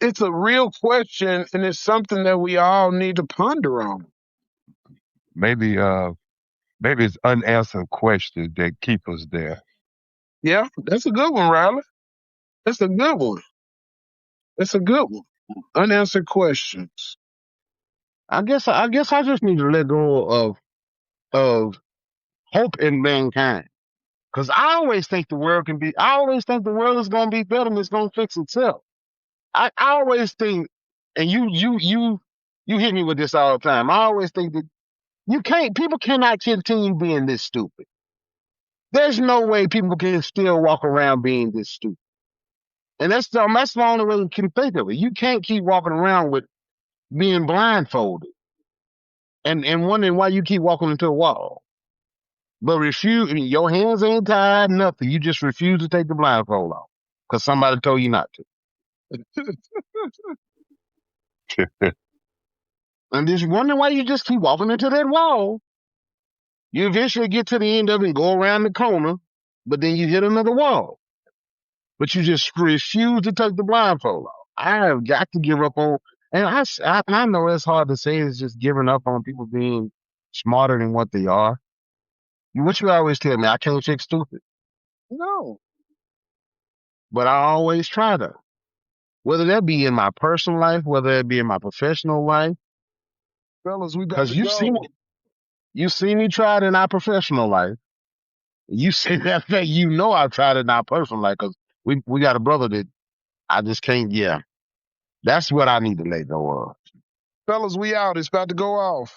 it's a real question, and it's something that we all need to ponder on. Maybe it's unanswered questions that keep us there. Yeah, that's a good one, Riley. That's a good one. That's a good one. Unanswered questions. I guess I just need to let go of hope in mankind. Cause I always think the world is gonna be better and it's gonna fix itself. I always think, and you hit me with this all the time. I always think that people cannot continue being this stupid. There's no way people can still walk around being this stupid. And that's the only way we can think of it. You can't keep walking around with being blindfolded and wondering why you keep walking into a wall. But your hands ain't tied, nothing. You just refuse to take the blindfold off because somebody told you not to. And just wondering why you just keep walking into that wall. You eventually get to the end of it and go around the corner, but then you hit another wall. But you just refuse to take the blindfold off. I have got to give up on, and I know it's hard to say, it's just giving up on people being smarter than what they are. What you always tell me, I can't fix stupid. No, But I always try to. Whether that be in my personal life, whether it be in my professional life. fellas, we about Because to go. you see me try it in our professional life. You say that thing, I've tried it in our personal life because we got a brother that I just can't. Yeah, that's what I need to let go of. Fellas, we out. It's about to go off.